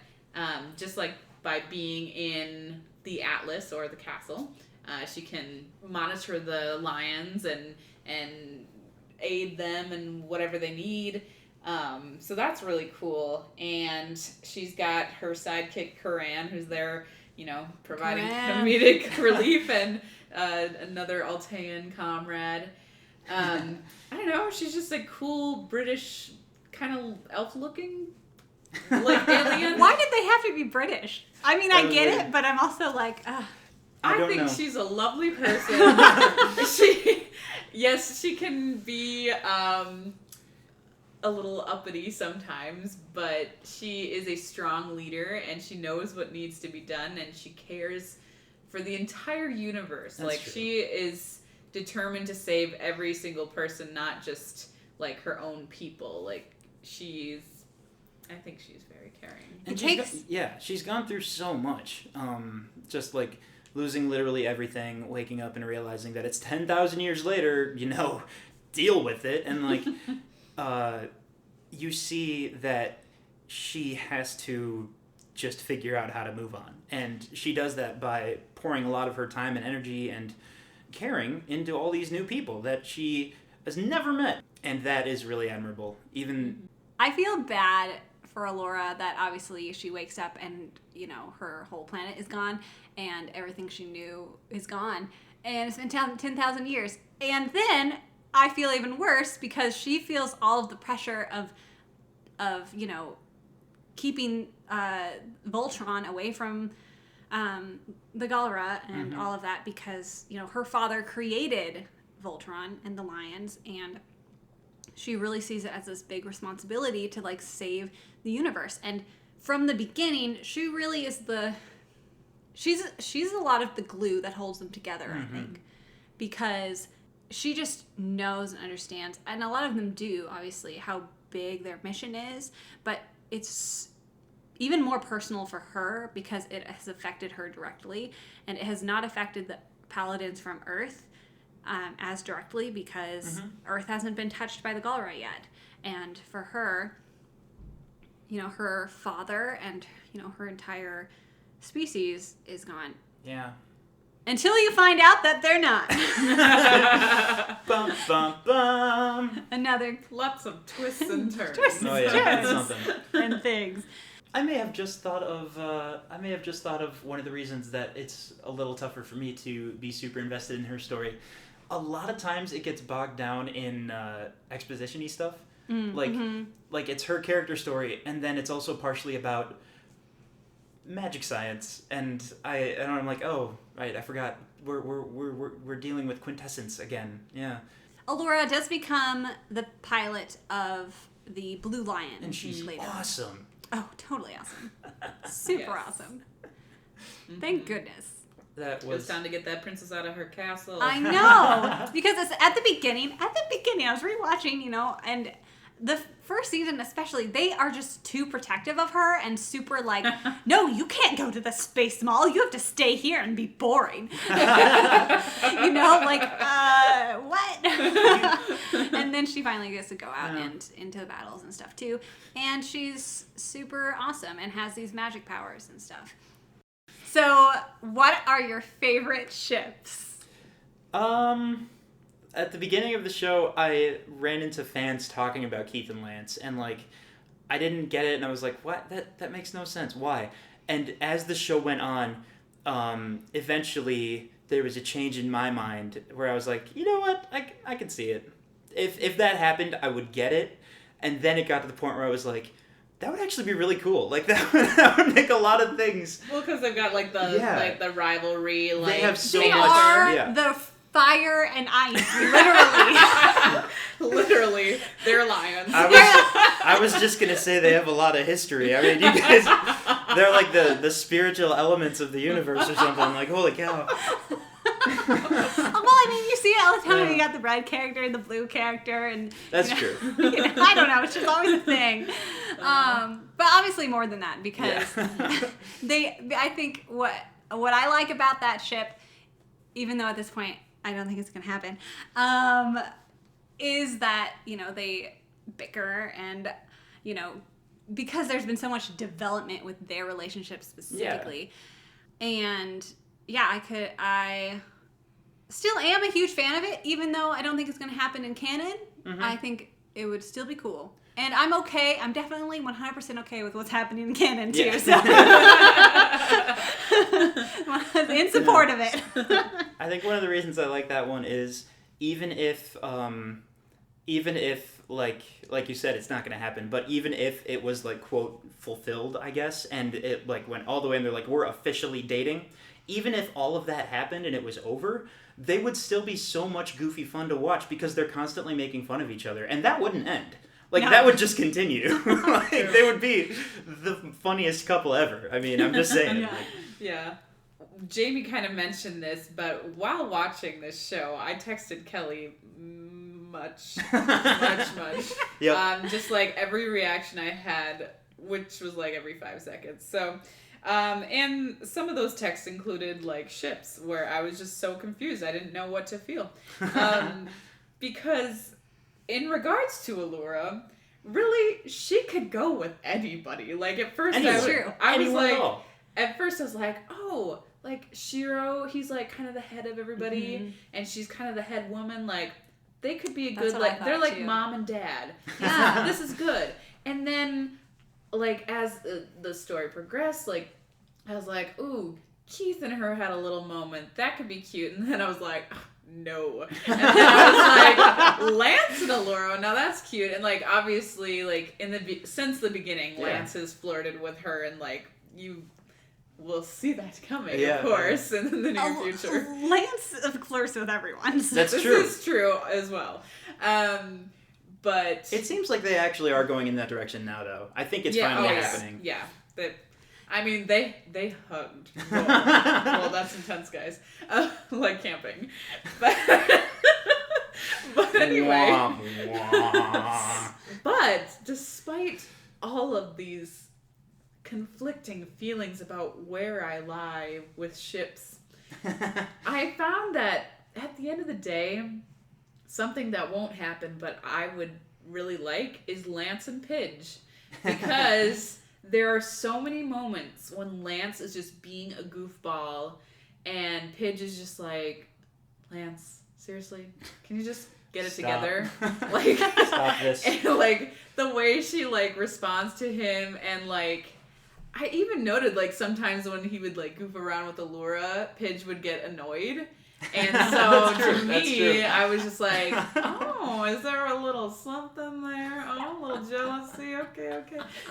just like by being in the Atlas or the castle, she can monitor the lions and aid them in whatever they need. So that's really cool. And she's got her sidekick Karan, who's there, you know, providing comedic relief, and another Altean comrade. I don't know, she's just a cool British kind of elf-looking, like, alien. Why did they have to be British? I mean, I get it, but I'm also like, I think she's a lovely person. She can be a little uppity sometimes, but she is a strong leader, and she knows what needs to be done, and she cares for the entire universe. That's like, true. She is determined to save every single person, not just, like, her own people. Like, I think she's very caring. And she's gone through so much. Just, like, losing literally everything, waking up and realizing that it's 10,000 years later, you know, deal with it. And, like, you see that she has to just figure out how to move on. And she does that by pouring a lot of her time and energy and caring into all these new people that she has never met. And that is really admirable. I feel bad for Allura that obviously she wakes up and, you know, her whole planet is gone and everything she knew is gone. And it's been 10,000 years. And then I feel even worse because she feels all of the pressure of you know, keeping Voltron away from the Galra and all of that, because, you know, her father created Voltron and the lions, and she really sees it as this big responsibility to, like, save the universe. And from the beginning, she really is she's a lot of the glue that holds them together, I think, because she just knows and understands, and a lot of them do, obviously, how big their mission is, but it's even more personal for her because it has affected her directly, and it has not affected the paladins from Earth as directly because Earth hasn't been touched by the Galra yet. And for her, you know, her father and, you know, her entire species is gone. Yeah. Until you find out that they're not. Bum, bum, bum. Another Lots of twists and turns. Oh yeah, that's something. and things. I may have just thought of one of the reasons that it's a little tougher for me to be super invested in her story. A lot of times it gets bogged down in exposition-y stuff. Like it's her character story, and then it's also partially about magic science, and I'm like, oh right, I forgot. We're dealing with quintessence again. Yeah. Allura does become the pilot of the Blue Lion, And she's later. awesome. Oh, totally awesome. Super awesome. Thank goodness. That It was was time to get that princess out of her castle. I know, because it's at the beginning, I was rewatching, you know, and the first season especially, they are just too protective of her and super like, no, you can't go to the space mall. You have to stay here and be boring. You know, like, what? And then she finally gets to go out and into the battles and stuff too. And she's super awesome and has these magic powers and stuff. So, what are your favorite ships? At the beginning of the show, I ran into fans talking about Keith and Lance, and like, I didn't get it, and I was like, what? That makes no sense. Why? And as the show went on, eventually there was a change in my mind where I was like, you know what? I can see it. If that happened, I would get it. And then it got to the point where I was like, that would actually be really cool. Like that would make a lot of things. Well, because they've got like the rivalry. Like they have so they much. are the fire and ice, literally. Literally, they're lions. I was just gonna say they have a lot of history. I mean, you guys, they're like the spiritual elements of the universe or something. Like, holy cow. Well, I mean, you see it all the time. You got the red character and the blue character, and that's true. You know, I don't know. It's just always a thing. But obviously more than that, because I think what I like about that ship, even though at this point I don't think it's gonna happen, is that, you know, they bicker and, you know, because there's been so much development with their relationship specifically. And I still am a huge fan of it, even though I don't think it's going to happen in canon. Mm-hmm. I think it would still be cool. And I'm okay. I'm definitely 100% okay with what's happening in canon, too. Yeah. So in support of it. I think one of the reasons I like that one is even if like you said, it's not going to happen, but even if it was like, quote, fulfilled, I guess, and it like went all the way and they're like, we're officially dating, even if all of that happened and it was over, they would still be so much goofy fun to watch because they're constantly making fun of each other, and that wouldn't end. Like, that would just continue. Like, they would be the funniest couple ever. I mean, I'm just saying. Yeah. Jamie kind of mentioned this, but while watching this show, I texted Kelly much. Yep. Just like every reaction I had, which was like every 5 seconds. So, and some of those texts included like ships where I was just so confused. I didn't know what to feel. Because in regards to Allura, really, she could go with anybody. Like at first I was like, oh, like Shiro, he's like kind of the head of everybody, and she's kind of the head woman. Like they could be a good, like they're like mom and dad. Yeah, this is good. And then, like as the story progressed, like I was like, ooh, Keith and her had a little moment. That could be cute. And then I was like, no. And then I was like, Lance and Allura, now that's cute. And like obviously, like since the beginning, Lance has flirted with her, and like you will see that coming, of course, in the near future. Lance flirts with everyone. That's true. This is true as well. But it seems like they actually are going in that direction now, though. I think it's finally happening. Yeah. I mean, they hugged. Well, that's intense, guys. Like camping. But anyway. But despite all of these conflicting feelings about where I lie with ships, I found that at the end of the day, something that won't happen but I would really like is Lance and Pidge, because there are so many moments when Lance is just being a goofball and Pidge is just like, Lance, seriously, can you just get it together? Like, stop this. And like the way she like responds to him, and like I even noted like sometimes when he would like goof around with Allura, Pidge would get annoyed. And so to me, I was just like, oh, is there a little something there? Oh, a little jealousy. Okay.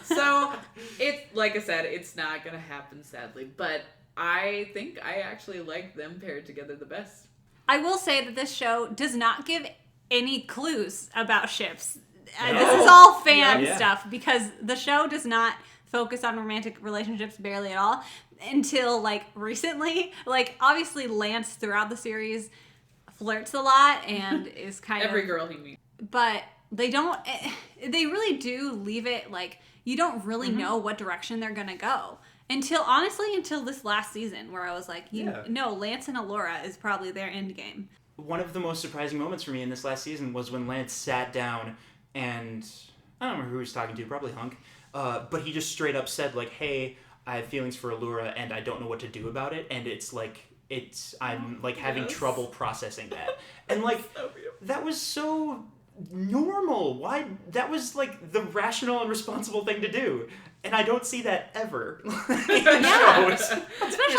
So it's like I said, it's not gonna happen, sadly. But I think I actually like them paired together the best. I will say that this show does not give any clues about ships. No. This is all fan stuff, because the show does not focus on romantic relationships barely at all until like recently. Like obviously Lance throughout the series flirts a lot and is kind of every girl he meets. But they don't, they really do leave it like, you don't really know what direction they're going to go. Until this last season, where I was like, no, Lance and Allura is probably their end game. One of the most surprising moments for me in this last season was when Lance sat down and, I don't remember who he was talking to, probably Hunk, but he just straight up said, like, hey, I have feelings for Allura and I don't know what to do about it, and it's like, I'm like having trouble processing that. And like, that was so normal. Why? That was like the rational and responsible thing to do. And I don't see that ever. Especially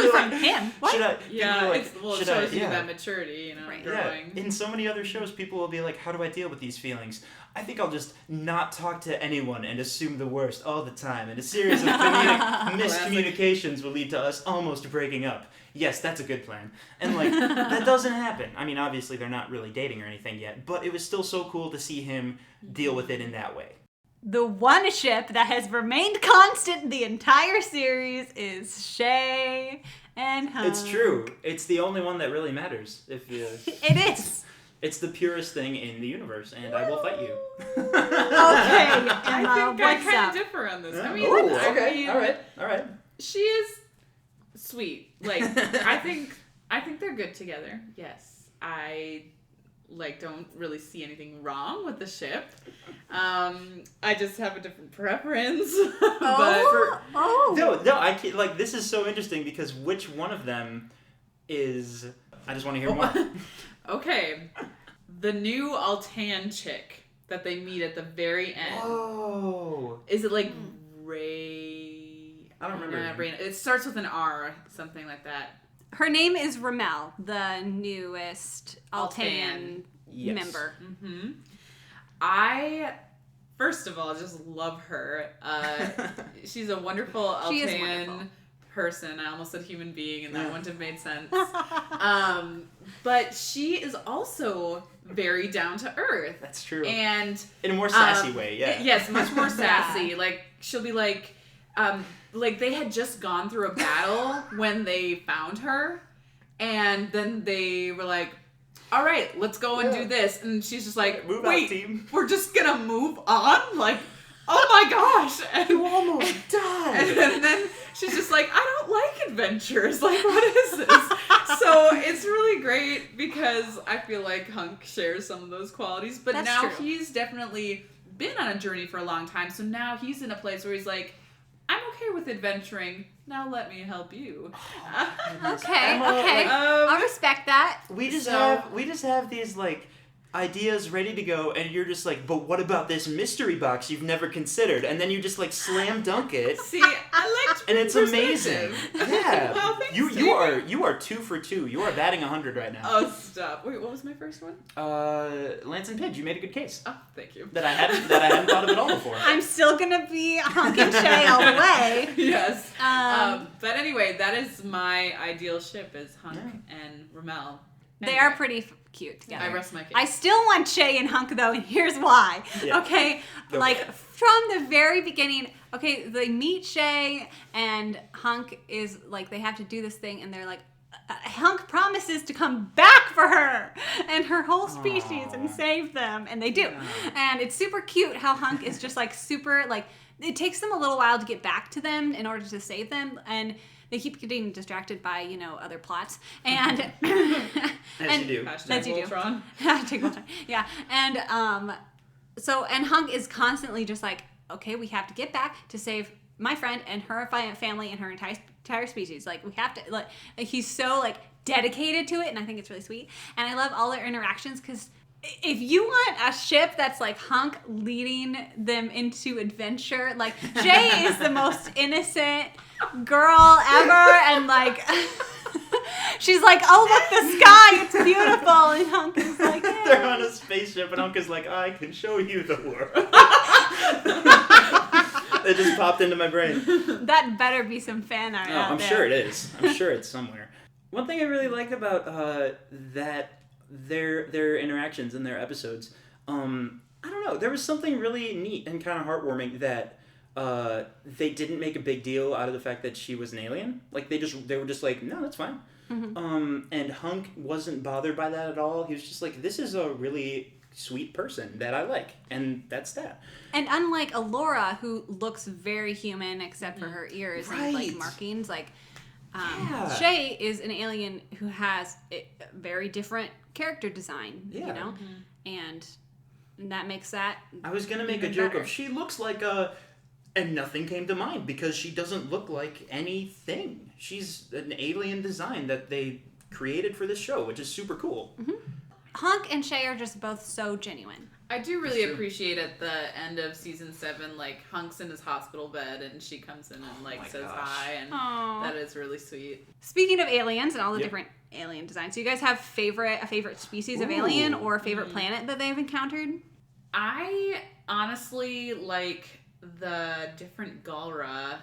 from him. What? It shows you that maturity, right. growing. In so many other shows, people will be like, how do I deal with these feelings? I think I'll just not talk to anyone and assume the worst all the time. And a series of miscommunications will lead to us almost breaking up. Yes, that's a good plan. And like, that doesn't happen. I mean, obviously they're not really dating or anything yet, but it was still so cool to see him deal with it in that way. The one ship that has remained constant the entire series is Shay and Hunk. It's true. It's the only one that really matters. It is. It's the purest thing in the universe, and I will fight you. Okay, Emma, I think I kind up? of differ on this. Yeah. I mean, okay. All right. She is sweet. Like, I think they're good together. Yes, I don't really see anything wrong with the ship. I just have a different preference. No, I can't, like, this is so interesting because which one of them is? I just want to hear more. Okay, the new Altan chick that they meet at the very end. Oh, is it like Ray? I don't remember. Ray. It starts with an R, something like that. Her name is Ramel, the newest Altan member. Mm-hmm. I, first of all, just love her. She's a wonderful Altan person. I almost said human being, and that wouldn't have made sense. But she is also very down to earth. That's true. And in a more sassy way, yeah. Yes, much more sassy. Like, she'll be like they had just gone through a battle when they found her, and then they were like, all right, let's go and do this. And she's just like, wait, team. We're just gonna move on? Like, oh my gosh. And you almost died. And then she's just like, I don't like adventures. Like, what is this? So it's really great because I feel like Hunk shares some of those qualities. But That's now true. he's definitely been on a journey for a long time. So now he's in a place where he's like, I'm okay with adventuring. Now let me help you. Okay. I'll respect that. We just have these like ideas ready to go, and you're just like, but what about this mystery box you've never considered? And then you just like slam dunk it. See, I liked and it's amazing. Yeah. Well, thanks, you are 2 for 2. You are batting 100 right now. Oh, stop. Wait, what was my first one? Lance and Pidge, you made a good case. Oh, thank you. That I hadn't thought of at all before. I'm still gonna be Hunk and Shay all the way. Yes. But anyway, that is my ideal ship is Hunk and Ramel. They are pretty cute together. I rest my case. I still want Shay and Hunk though, and here's why. Yeah. Okay, from the very beginning. Okay, they meet Shay, and Hunk is like, they have to do this thing, and they're like, Hunk promises to come back for her and her whole species and save them, and they do. And it's super cute how Hunk is just like super like. It takes them a little while to get back to them in order to save them, and they keep getting distracted by, other plots. And As you do. Hashtag Voltron. Hashtag Voltron. Yeah. And and Hunk is constantly just like, okay, we have to get back to save my friend and her family and her entire species. Like, we have to, like he's so like dedicated to it, and I think it's really sweet. And I love all their interactions because if you want a ship that's like Hunk leading them into adventure, like Shay is the most innocent girl ever, and like she's like, oh look, the sky, it's beautiful, and Hunk is like, hey. They're on a spaceship, and Hunk is like, I can show you the world. It just popped into my brain. That better be some fan art. I'm sure it is. I'm sure it's somewhere. One thing I really liked about their interactions in their episodes, I don't know, there was something really neat and kind of heartwarming that they didn't make a big deal out of the fact that she was an alien. Like, they were just like, no, that's fine. Mm-hmm. And Hunk wasn't bothered by that at all. He was just like, this is a really sweet person that I like, and that's that. And unlike Alora, who looks very human except for her ears and like Right. markings, like Yeah. Shay is an alien who has a very different character design, you Yeah. know, and that makes that. I was gonna make a even joke better. of she looks like a, and nothing came to mind because she doesn't look like anything. She's an alien design that they created for this show, which is super cool. Hunk and Shay are just both so genuine. I do really true. appreciate at the end of season 7, like Hunk's in his hospital bed and she comes in and like my says gosh. hi, and Aww. that is really sweet. Speaking of aliens and all the Yep. different alien designs, do you guys have a favorite species of Ooh. alien or a favorite planet that they've encountered? I honestly like the different Galra.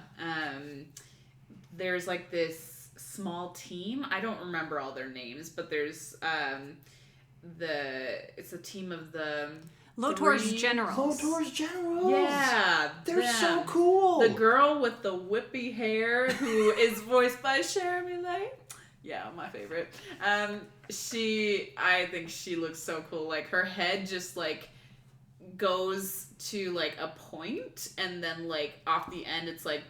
There's like this small team. I don't remember all their names, but there's it's a team of the Lotor's three- generals. Lotor's generals. Yeah, They're so them. cool. The girl with the whippy hair who is voiced by Jeremy Lay. Yeah, my favorite. I think she looks so cool. Like her head just like goes to like a point, and then like off the end it's like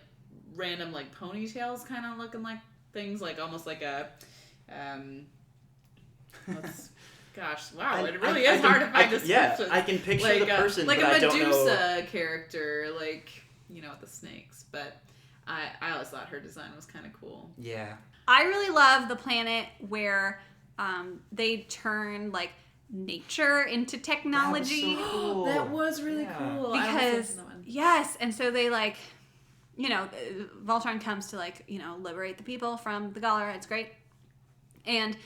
random like ponytails kind of looking like things, like almost like a gosh, wow, it really is hard to find descriptions. Yeah, I can picture like the person, like but a I don't know. Medusa character, like, you know, with the snakes. But I always thought her design was kind of cool. Yeah. I really love the planet where they turn like nature into technology. That was so cool. That was really Yeah. cool. I almost Because listened to that one. yes, and so they like, you know, Voltron comes to like, you know, liberate the people from the Galra. It's great, and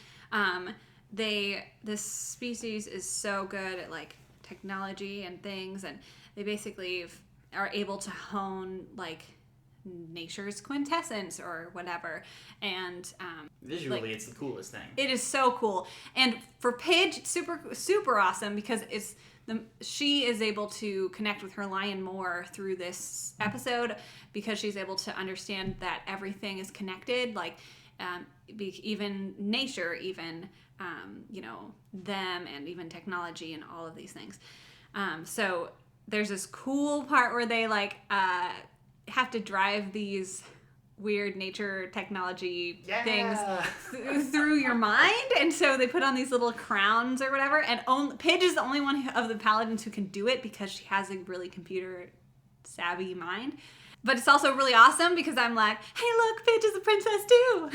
this species is so good at like technology and things, and they basically are able to hone like nature's quintessence or whatever, and Visually, like, it's the coolest thing. it is so cool. And for Pidge, super awesome because she is able to connect with her lion more through this episode because she's able to understand that everything is connected, like even nature, even you know, them, and even technology and all of these things. So there's this cool part where they like have to drive these weird nature technology things through your mind, and so they put on these little crowns or whatever, and Pidge is the only one of the paladins who can do it because she has a really computer savvy mind. But it's also really awesome because I'm like, hey look, Pidge is a princess too.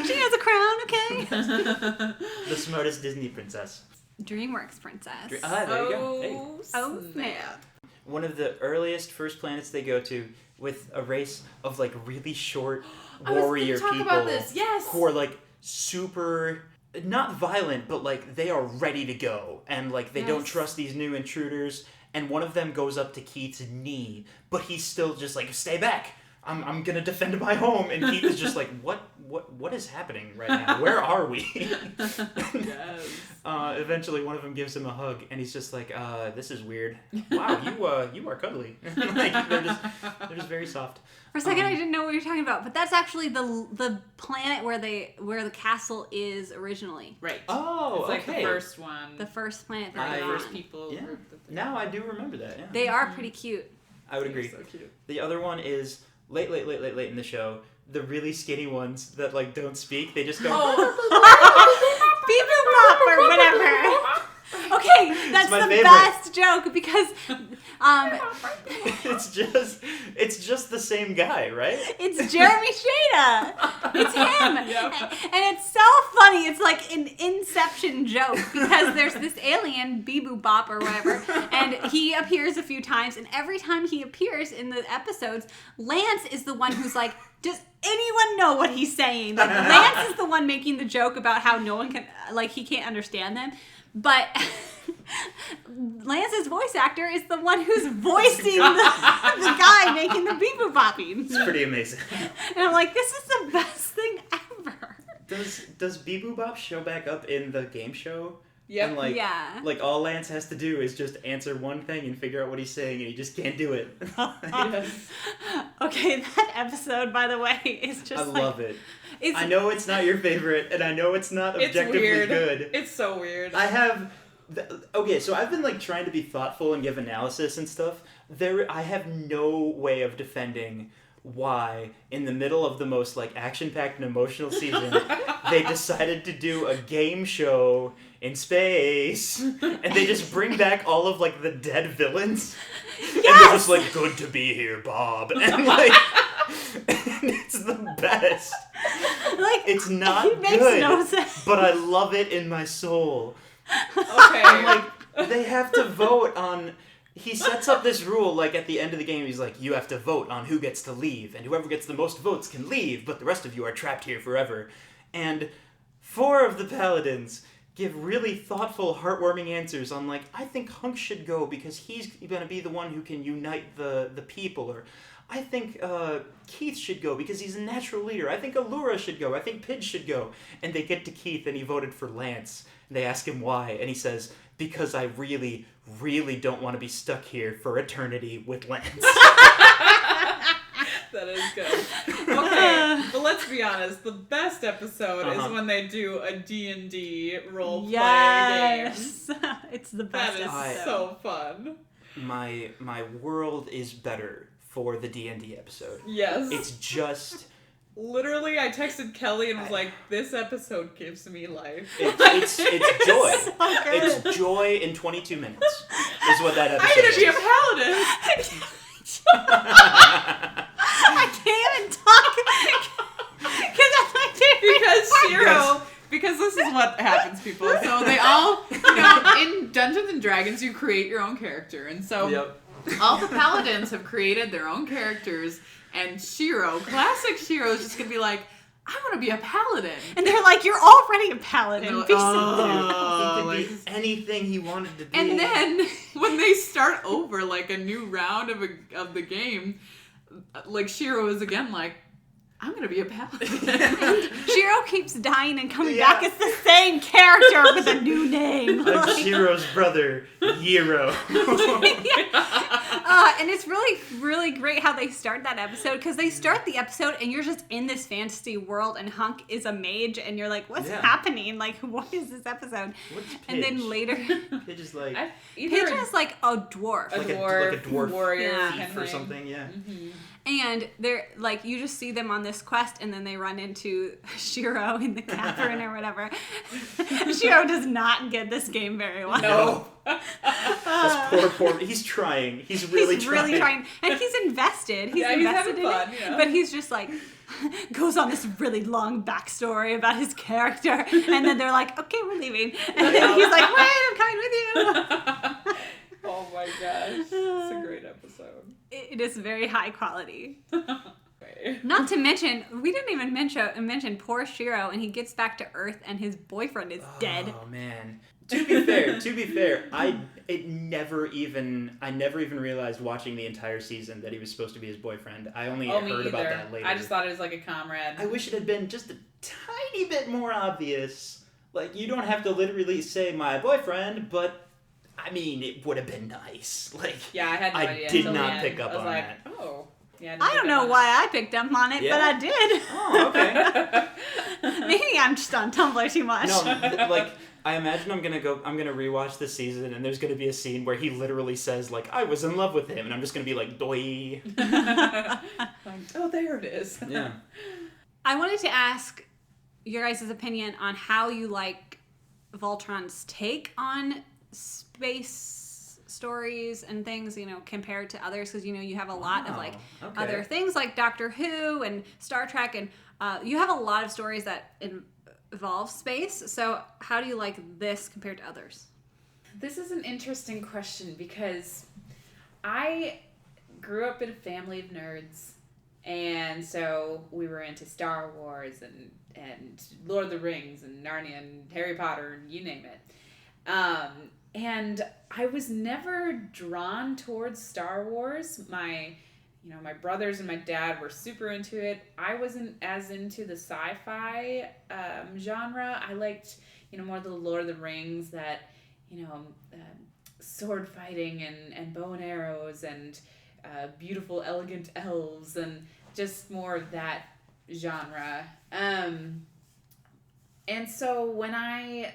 She has a crown, okay? The smartest Disney princess. DreamWorks princess. There you go. Hey. Oh, snap. One of the earliest first planets they go to with a race of like really short warrior I was gonna talk people about this. Yes. who are like super not violent, but like they are ready to go, and like they don't Yes. trust these new intruders, and one of them goes up to Keith's knee, but he's still just like, stay back, I'm gonna defend my home, and Keith is just like, what is happening right now, where are we? Yes. Eventually one of them gives him a hug, and he's just like, this is weird. Wow, you are cuddly. Like, they're just very soft. For a second, I didn't know what you were talking about, but that's actually the planet where the castle is originally. Right. Oh, It's like okay. the first one. The first planet the that they're first on. people. Yeah. group that they- Now I do remember that, yeah. They are pretty cute. I would agree. So cute. The other one is late in the show, the really skinny ones that like don't speak, they just go, Beep boop bop or whatever. Okay, that's my the favorite. best joke because it's just the same guy, right? it's Jeremy Shada. It's him. Yep. And it's so funny. It's like an Inception joke because there's this alien, Beep boop bop or whatever, and he appears a few times, and every time he appears in the episodes, Lance is the one who's like, does anyone know what he's saying? Like, Lance is the one making the joke about how no one can, like, he can't understand them. But Lance's voice actor is the one who's voicing the guy making the beep boop bopping. It's pretty amazing. And I'm like, this is the best thing ever. Does Bee Boo Bop show back up in the game show Yep. And Yeah. like all Lance has to do is just answer one thing and figure out what he's saying, and he just can't do it. Yes. Okay, that episode, by the way, is just I love it. It's, I know it's not your favorite, and I know it's not objectively weird. good. It's so weird. I have... Okay, so I've been like trying to be thoughtful and give analysis and stuff. I have no way of defending why, in the middle of the most like action-packed and emotional season, they decided to do a game show in space, and they just bring back all of like the dead villains, and they're just like, "Good to be here, Bob," and like, and it's the best. like, It's not it makes good, no sense. but I love it in my soul. Okay. And like, they have to vote on... He sets up this rule, like, at the end of the game, he's like, you have to vote on who gets to leave, and whoever gets the most votes can leave, but the rest of you are trapped here forever. And 4 of the paladins give really thoughtful, heartwarming answers on, like, I think Hunk should go because he's going to be the one who can unite the people, or I think Keith should go because he's a natural leader. I think Allura should go. I think Pidge should go. And they get to Keith, and he voted for Lance. And they ask him why, and he says, because I really, really don't want to be stuck here for eternity with Lance. That is good. Okay, but let's be honest. The best episode is when they do a D&D role play game. It's the best That is episode. so fun. My world is better for the D&D episode. Yes. It's just... Literally, I texted Kelly and was like, this episode gives me life. It's joy. So good. It's joy in 22 minutes is what that episode I'm gonna be a is. paladin! I can't even talk because that's my favorite Because part. Shiro... Because this is what happens, people. So they all, in Dungeons and Dragons, you create your own character. And so all the paladins have created their own characters. And Shiro, classic Shiro, is just going to be like, I want to be a paladin. And they're like, you're already a paladin. And Be they're like, He could be anything he wanted to be. And then when they start over, like, a new round of the game, like, Shiro is again like, I'm going to be a paladin. Shiro keeps dying and coming back as the same character with a new name. I'm Shiro's brother, Yiro. And it's really, really great how they start that episode, because they start the episode and you're just in this fantasy world and Hunk is a mage and you're like, what's happening? Like, what is this episode? What's Pidge? And then later... Pidge is like... Pidge is like a dwarf. A like dwarf, a dwarf warrior thief or something, yeah. Mm-hmm. And they're like, you just see them on this quest, and then they run into Shiro in the cavern or whatever. Shiro does not get this game very well. No. This poor... He's trying. He's really trying. And he's invested. He's He's invested having in fun, it. you know? But he's just like, goes on this really long backstory about his character. And then they're like, okay, we're leaving. And then he's like, wait, I'm coming with you. Oh my gosh. It's a great episode. It is very high quality. Okay. Not to mention, we didn't even mention poor Shiro, and he gets back to Earth, and his boyfriend is dead. Oh man. To be fair, I never even realized watching the entire season that he was supposed to be his boyfriend. I only heard about that later. I just thought it was like a comrade. I wish it had been just a tiny bit more obvious. Like, you don't have to literally say my boyfriend, but I mean, it would have been nice. Like, yeah, I had no idea. I did until the not end. pick up I was on like, that. Oh. Yeah, I don't know why I picked up on it, but I did. Oh, okay. Maybe I'm just on Tumblr too much. No, like, I imagine I'm gonna rewatch this season, and there's gonna be a scene where he literally says, like, I was in love with him, and I'm just gonna be like, doy. Oh, there it is. Yeah. I wanted to ask your guys' opinion on how you like Voltron's take on space stories and things, compared to others, because you have a lot of other things like Doctor Who and Star Trek, and you have a lot of stories that involve space. So how do you like this compared to others? This is an interesting question because I grew up in a family of nerds, and so we were into Star Wars and Lord of the Rings and Narnia and Harry Potter, you name it. And I was never drawn towards Star Wars. My brothers and my dad were super into it. I wasn't as into the sci-fi genre. I liked, more the Lord of the Rings, that, sword fighting and bow and arrows and beautiful, elegant elves, and just more of that genre. And so when I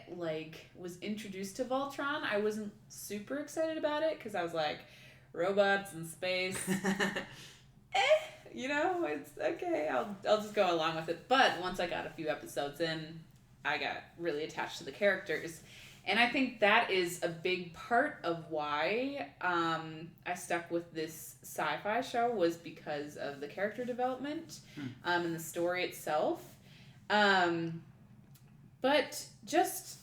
was introduced to Voltron, I wasn't super excited about it because I was like, robots in space, it's okay. I'll just go along with it. But once I got a few episodes in, I got really attached to the characters. And I think that is a big part of why I stuck with this sci-fi show, was because of the character development and the story itself. But just,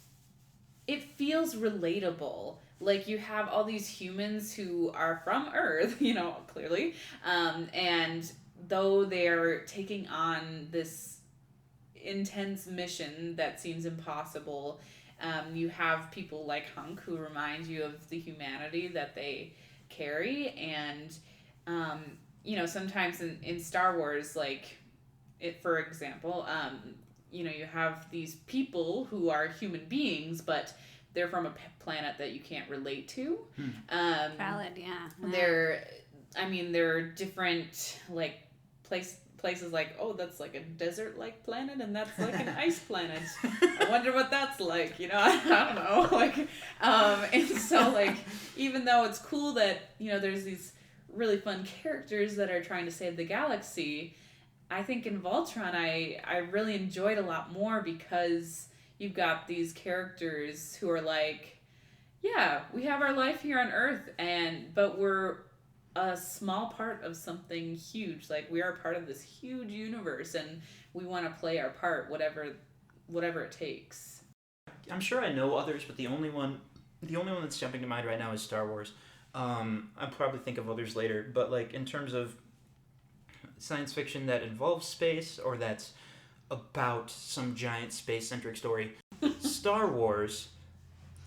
it feels relatable. Like, you have all these humans who are from Earth, clearly. And though they're taking on this intense mission that seems impossible, you have people like Hunk who remind you of the humanity that they carry. And, sometimes in Star Wars, for example, you have these people who are human beings, but they're from a planet that you can't relate to. Valid, yeah. They're different, places like, oh, that's like a desert-like planet, and that's like an ice planet. I wonder what that's like, I don't know. And so, even though it's cool that, there's these really fun characters that are trying to save the galaxy, I think in Voltron I really enjoyed a lot more because you've got these characters who are like, yeah, we have our life here on Earth, but we're a small part of something huge. We are part of this huge universe, and we want to play our part, whatever it takes. I'm sure I know others, but the only one that's jumping to mind right now is Star Wars. I'll probably think of others later, but in terms of science fiction that involves space or that's about some giant space-centric story, Star Wars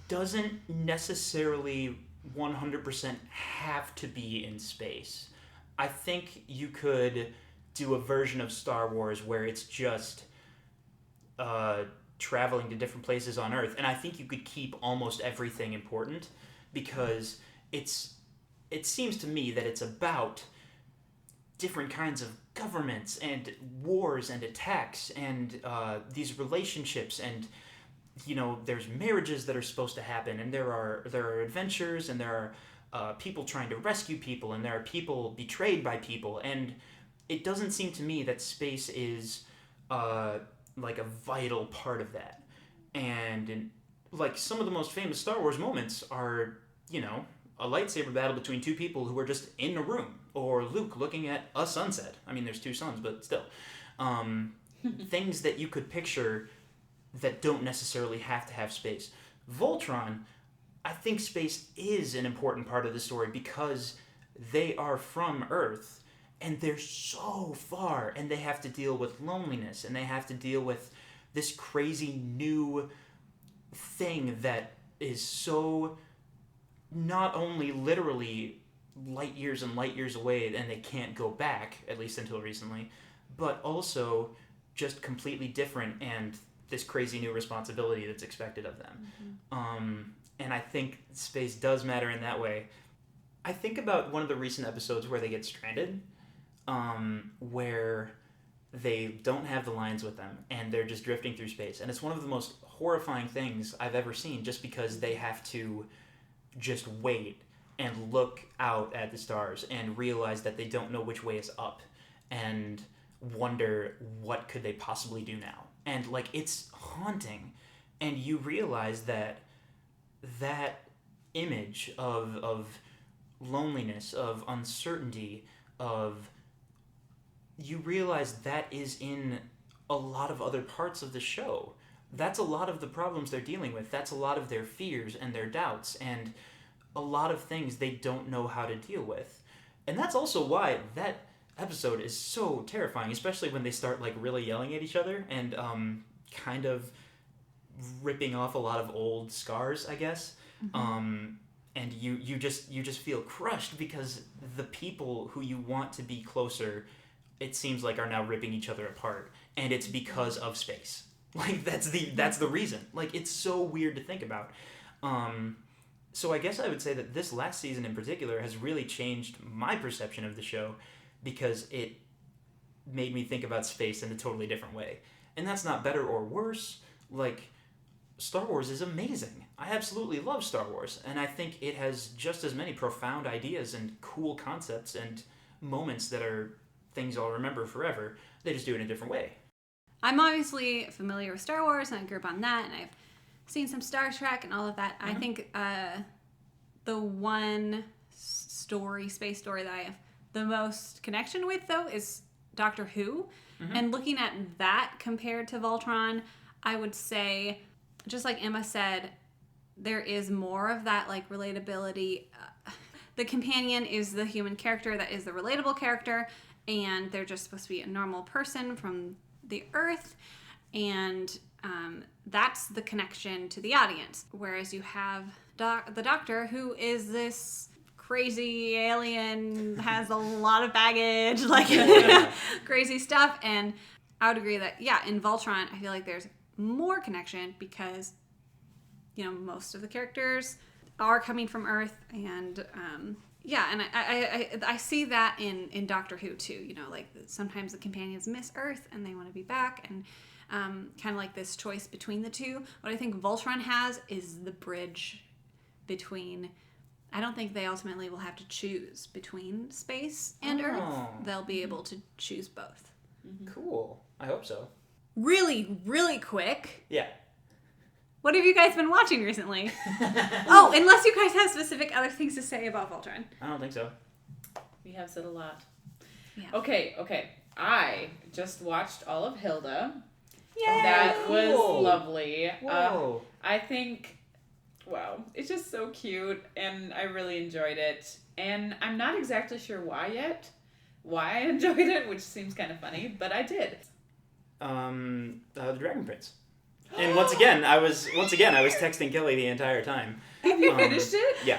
doesn't necessarily 100% have to be in space. I think you could do a version of Star Wars where it's just traveling to different places on Earth, and I think you could keep almost everything important, because it seems to me that it's about different kinds of governments and wars and attacks and these relationships, and there's marriages that are supposed to happen, and there are adventures, and there are people trying to rescue people, and there are people betrayed by people, and it doesn't seem to me that space is a vital part of that. And some of the most famous Star Wars moments are a lightsaber battle between two people who are just in a room, or Luke looking at a sunset. I mean, there's two suns, but still. Things that you could picture that don't necessarily have to have space. Voltron, I think space is an important part of the story because they are from Earth, and they're so far, and they have to deal with loneliness, and they have to deal with this crazy new thing that is so not only literally light years and light years away, and they can't go back, at least until recently, but also just completely different, and this crazy new responsibility that's expected of them. And I think space does matter in that way. I think about one of the recent episodes where they get stranded, where they don't have the lines with them, and they're just drifting through space. And it's one of the most horrifying things I've ever seen, just because they have to just wait and look out at the stars and realize that they don't know which way is up, and wonder what could they possibly do now. And it's haunting, and you realize that image of loneliness, of uncertainty, you realize that is in a lot of other parts of the show. That's a lot of the problems they're dealing with. That's a lot of their fears and their doubts, and a lot of things they don't know how to deal with. And that's also why that episode is so terrifying, especially when they start really yelling at each other and kind of ripping off a lot of old scars, I guess. And you just feel crushed because the people who you want to be closer, it seems are now ripping each other apart, and it's because of space. Like, that's the reason. Like, it's so weird to think about. So I guess I would say that this last season in particular has really changed my perception of the show, because it made me think about space in a totally different way. And that's not better or worse. Like, Star Wars is amazing. I absolutely love Star Wars, and I think it has just as many profound ideas and cool concepts and moments that are things I'll remember forever. They just do it in a different way. I'm obviously familiar with Star Wars, and I grew up on that, and I've seen some Star Trek and all of that. I think the one space story that I have the most connection with, though, is Doctor Who. And looking at that compared to Voltron, I would say, just like Emma said, there is more of that, like, relatability. The companion is the human character that is the relatable character, and they're just supposed to be a normal person from the Earth, and that's the connection to the audience. Whereas you have the Doctor, who is this crazy alien, has a lot of baggage, like crazy stuff. And I would agree that, yeah, in Voltron, I feel like there's more connection because, you know, most of the characters are coming from Earth, and yeah, and I see that in Doctor Who too. You know, like sometimes the companions miss Earth and they want to be back, and kind of like this choice between the two. What I think Voltron has is the bridge between. I don't think they ultimately will have to choose between space and Earth. They'll be able to choose both. Cool. I hope so. Really, really quick. Yeah. What have you guys been watching recently? Oh, unless you guys have specific other things to say about Voltron. I don't think so. We have said a lot. Yeah. Okay. I just watched all of Hilda. Yay! That was Cool. lovely. Whoa. I think, wow, it's just so cute, and I really enjoyed it. And I'm not exactly sure why I enjoyed it, which seems kind of funny, but I did. The Dragon Prince. And once again, I was texting Kelly the entire time. Have you finished it? Yeah.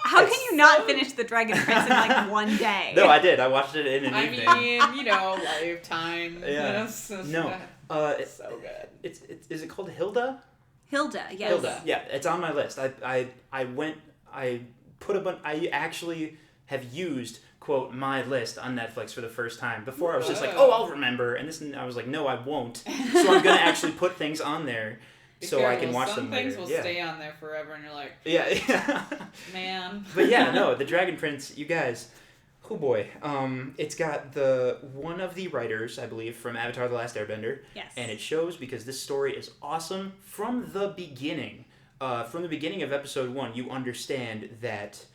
How can you not finish The Dragon Prince in like one day? No, I did. I watched it in an evening. I mean, you know, lifetime. Yeah. No. It's so good. Is it called Hilda? Hilda, yes. Hilda. Yeah, it's on my list. I actually have used, quote, my list on Netflix for the first time. Before I was just like, oh, I'll remember. And I was like, no, I won't. So I'm going to actually put things on there so I can watch them later. Some things will stay on there forever, and you're like, yeah. man. But yeah, no, The Dragon Prince, you guys, oh boy. It's got one of the writers, I believe, from Avatar: The Last Airbender. Yes. And it shows because this story is awesome from the beginning. From the beginning of episode 1, you understand that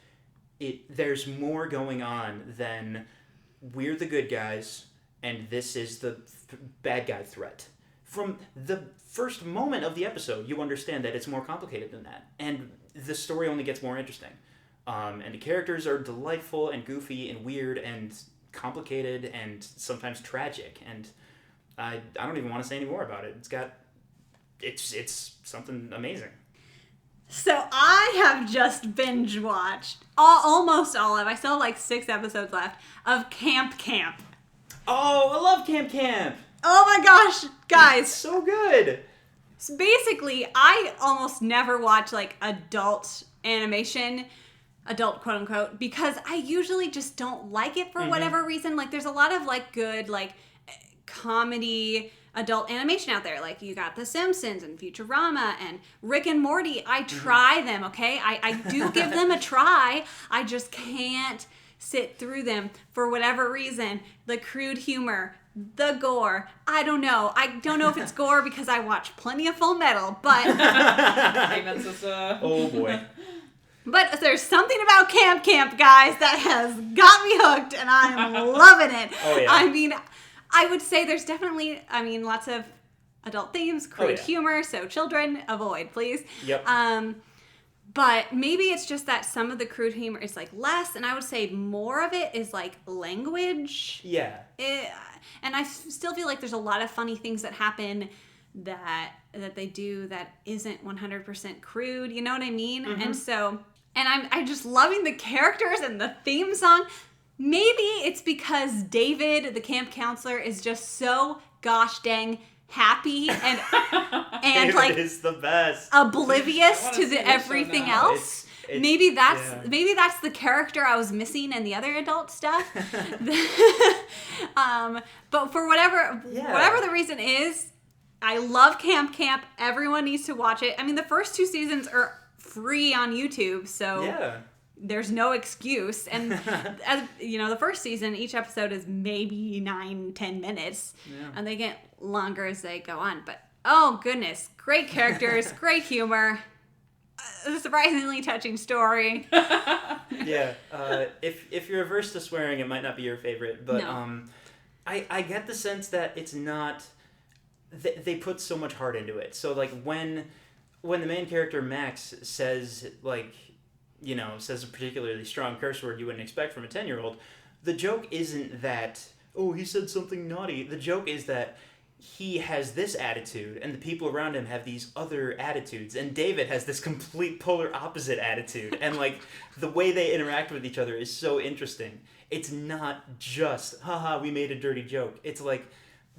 there's more going on than we're the good guys and this is the bad guy threat. From the first moment of the episode, you understand that it's more complicated than that. And the story only gets more interesting. And the characters are delightful and goofy and weird and complicated and sometimes tragic. And I don't even want to say any more about it. It's something amazing. So I have just binge watched almost all of. I still have like 6 episodes left of Camp. Oh, I love Camp. Oh my gosh, guys! It's so good. So basically, I almost never watch like adult animation, adult quote unquote, because I usually just don't like it for whatever reason. Like, there's a lot of like good like comedy adult animation out there. Like, you got The Simpsons and Futurama and Rick and Morty. I try them, okay? I do give them a try. I just can't sit through them for whatever reason. The crude humor, the gore. I don't know. I don't know if it's gore because I watch plenty of Full Metal, but Amen, sister. Oh boy. but there's something about Camp, guys, that has got me hooked, and I'm loving it. Oh, yeah. I mean, I would say there's definitely, lots of adult themes, crude humor, so children, avoid, please. Yep. But maybe it's just that some of the crude humor is, like, less, and I would say more of it is, like, language. Yeah. And I still feel like there's a lot of funny things that happen that they do that isn't 100% crude, you know what I mean? And so, and I'm just loving the characters and the theme song. Maybe it's because David, the camp counselor, is just so gosh dang happy and David like is the best. oblivious I wanna to see the this show everything now. else. It's- maybe that's yeah. maybe that's the character I was missing in the other adult stuff. But for whatever the reason is, I love Camp. Everyone needs to watch it. I mean, the first 2 seasons are free on YouTube, so Yeah. there's no excuse. And as you know, the first season, each episode is maybe 9-10 minutes, and they get longer as they go on. But oh goodness, great characters, great humor, a surprisingly touching story. Yeah. If you're averse to swearing, it might not be your favorite, but No. I get the sense that it's not. They put so much heart into it. So like when the main character Max says says a particularly strong curse word you wouldn't expect from a 10-year-old, the joke isn't that, oh, he said something naughty. The joke is that he has this attitude and the people around him have these other attitudes, and David has this complete polar opposite attitude, and like the way they interact with each other is so interesting. It's not just haha we made a dirty joke. It's like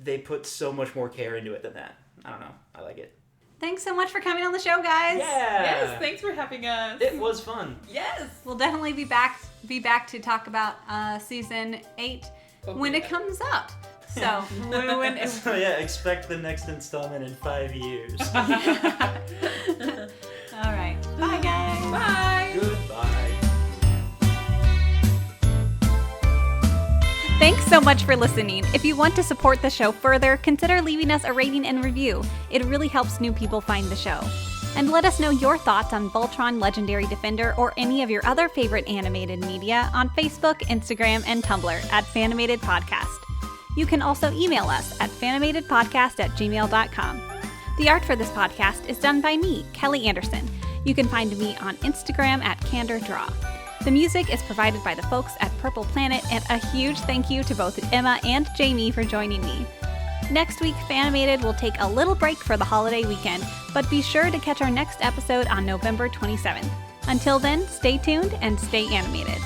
they put so much more care into it than that. I don't know. I like it. Thanks so much for coming on the show, guys. Yeah. Yes, thanks for having us. It was fun. Yes. We'll definitely be back to talk about season 8 when it comes out. So when So yeah, expect the next installment in 5 years. all right, bye guys. Bye. Goodbye. Thanks so much for listening. If you want to support the show further, consider leaving us a rating and review. It really helps new people find the show. And let us know your thoughts on Voltron Legendary Defender or any of your other favorite animated media on Facebook, Instagram, and Tumblr at Fanimated Podcast. You can also email us at fanimatedpodcast@gmail.com. The art for this podcast is done by me, Kelly Anderson. You can find me on Instagram at CandorDraw. The music is provided by the folks at Purple Planet, and a huge thank you to both Emma and Jamie for joining me. Next week, Fanimated will take a little break for the holiday weekend, but be sure to catch our next episode on November 27th. Until then, stay tuned and stay animated.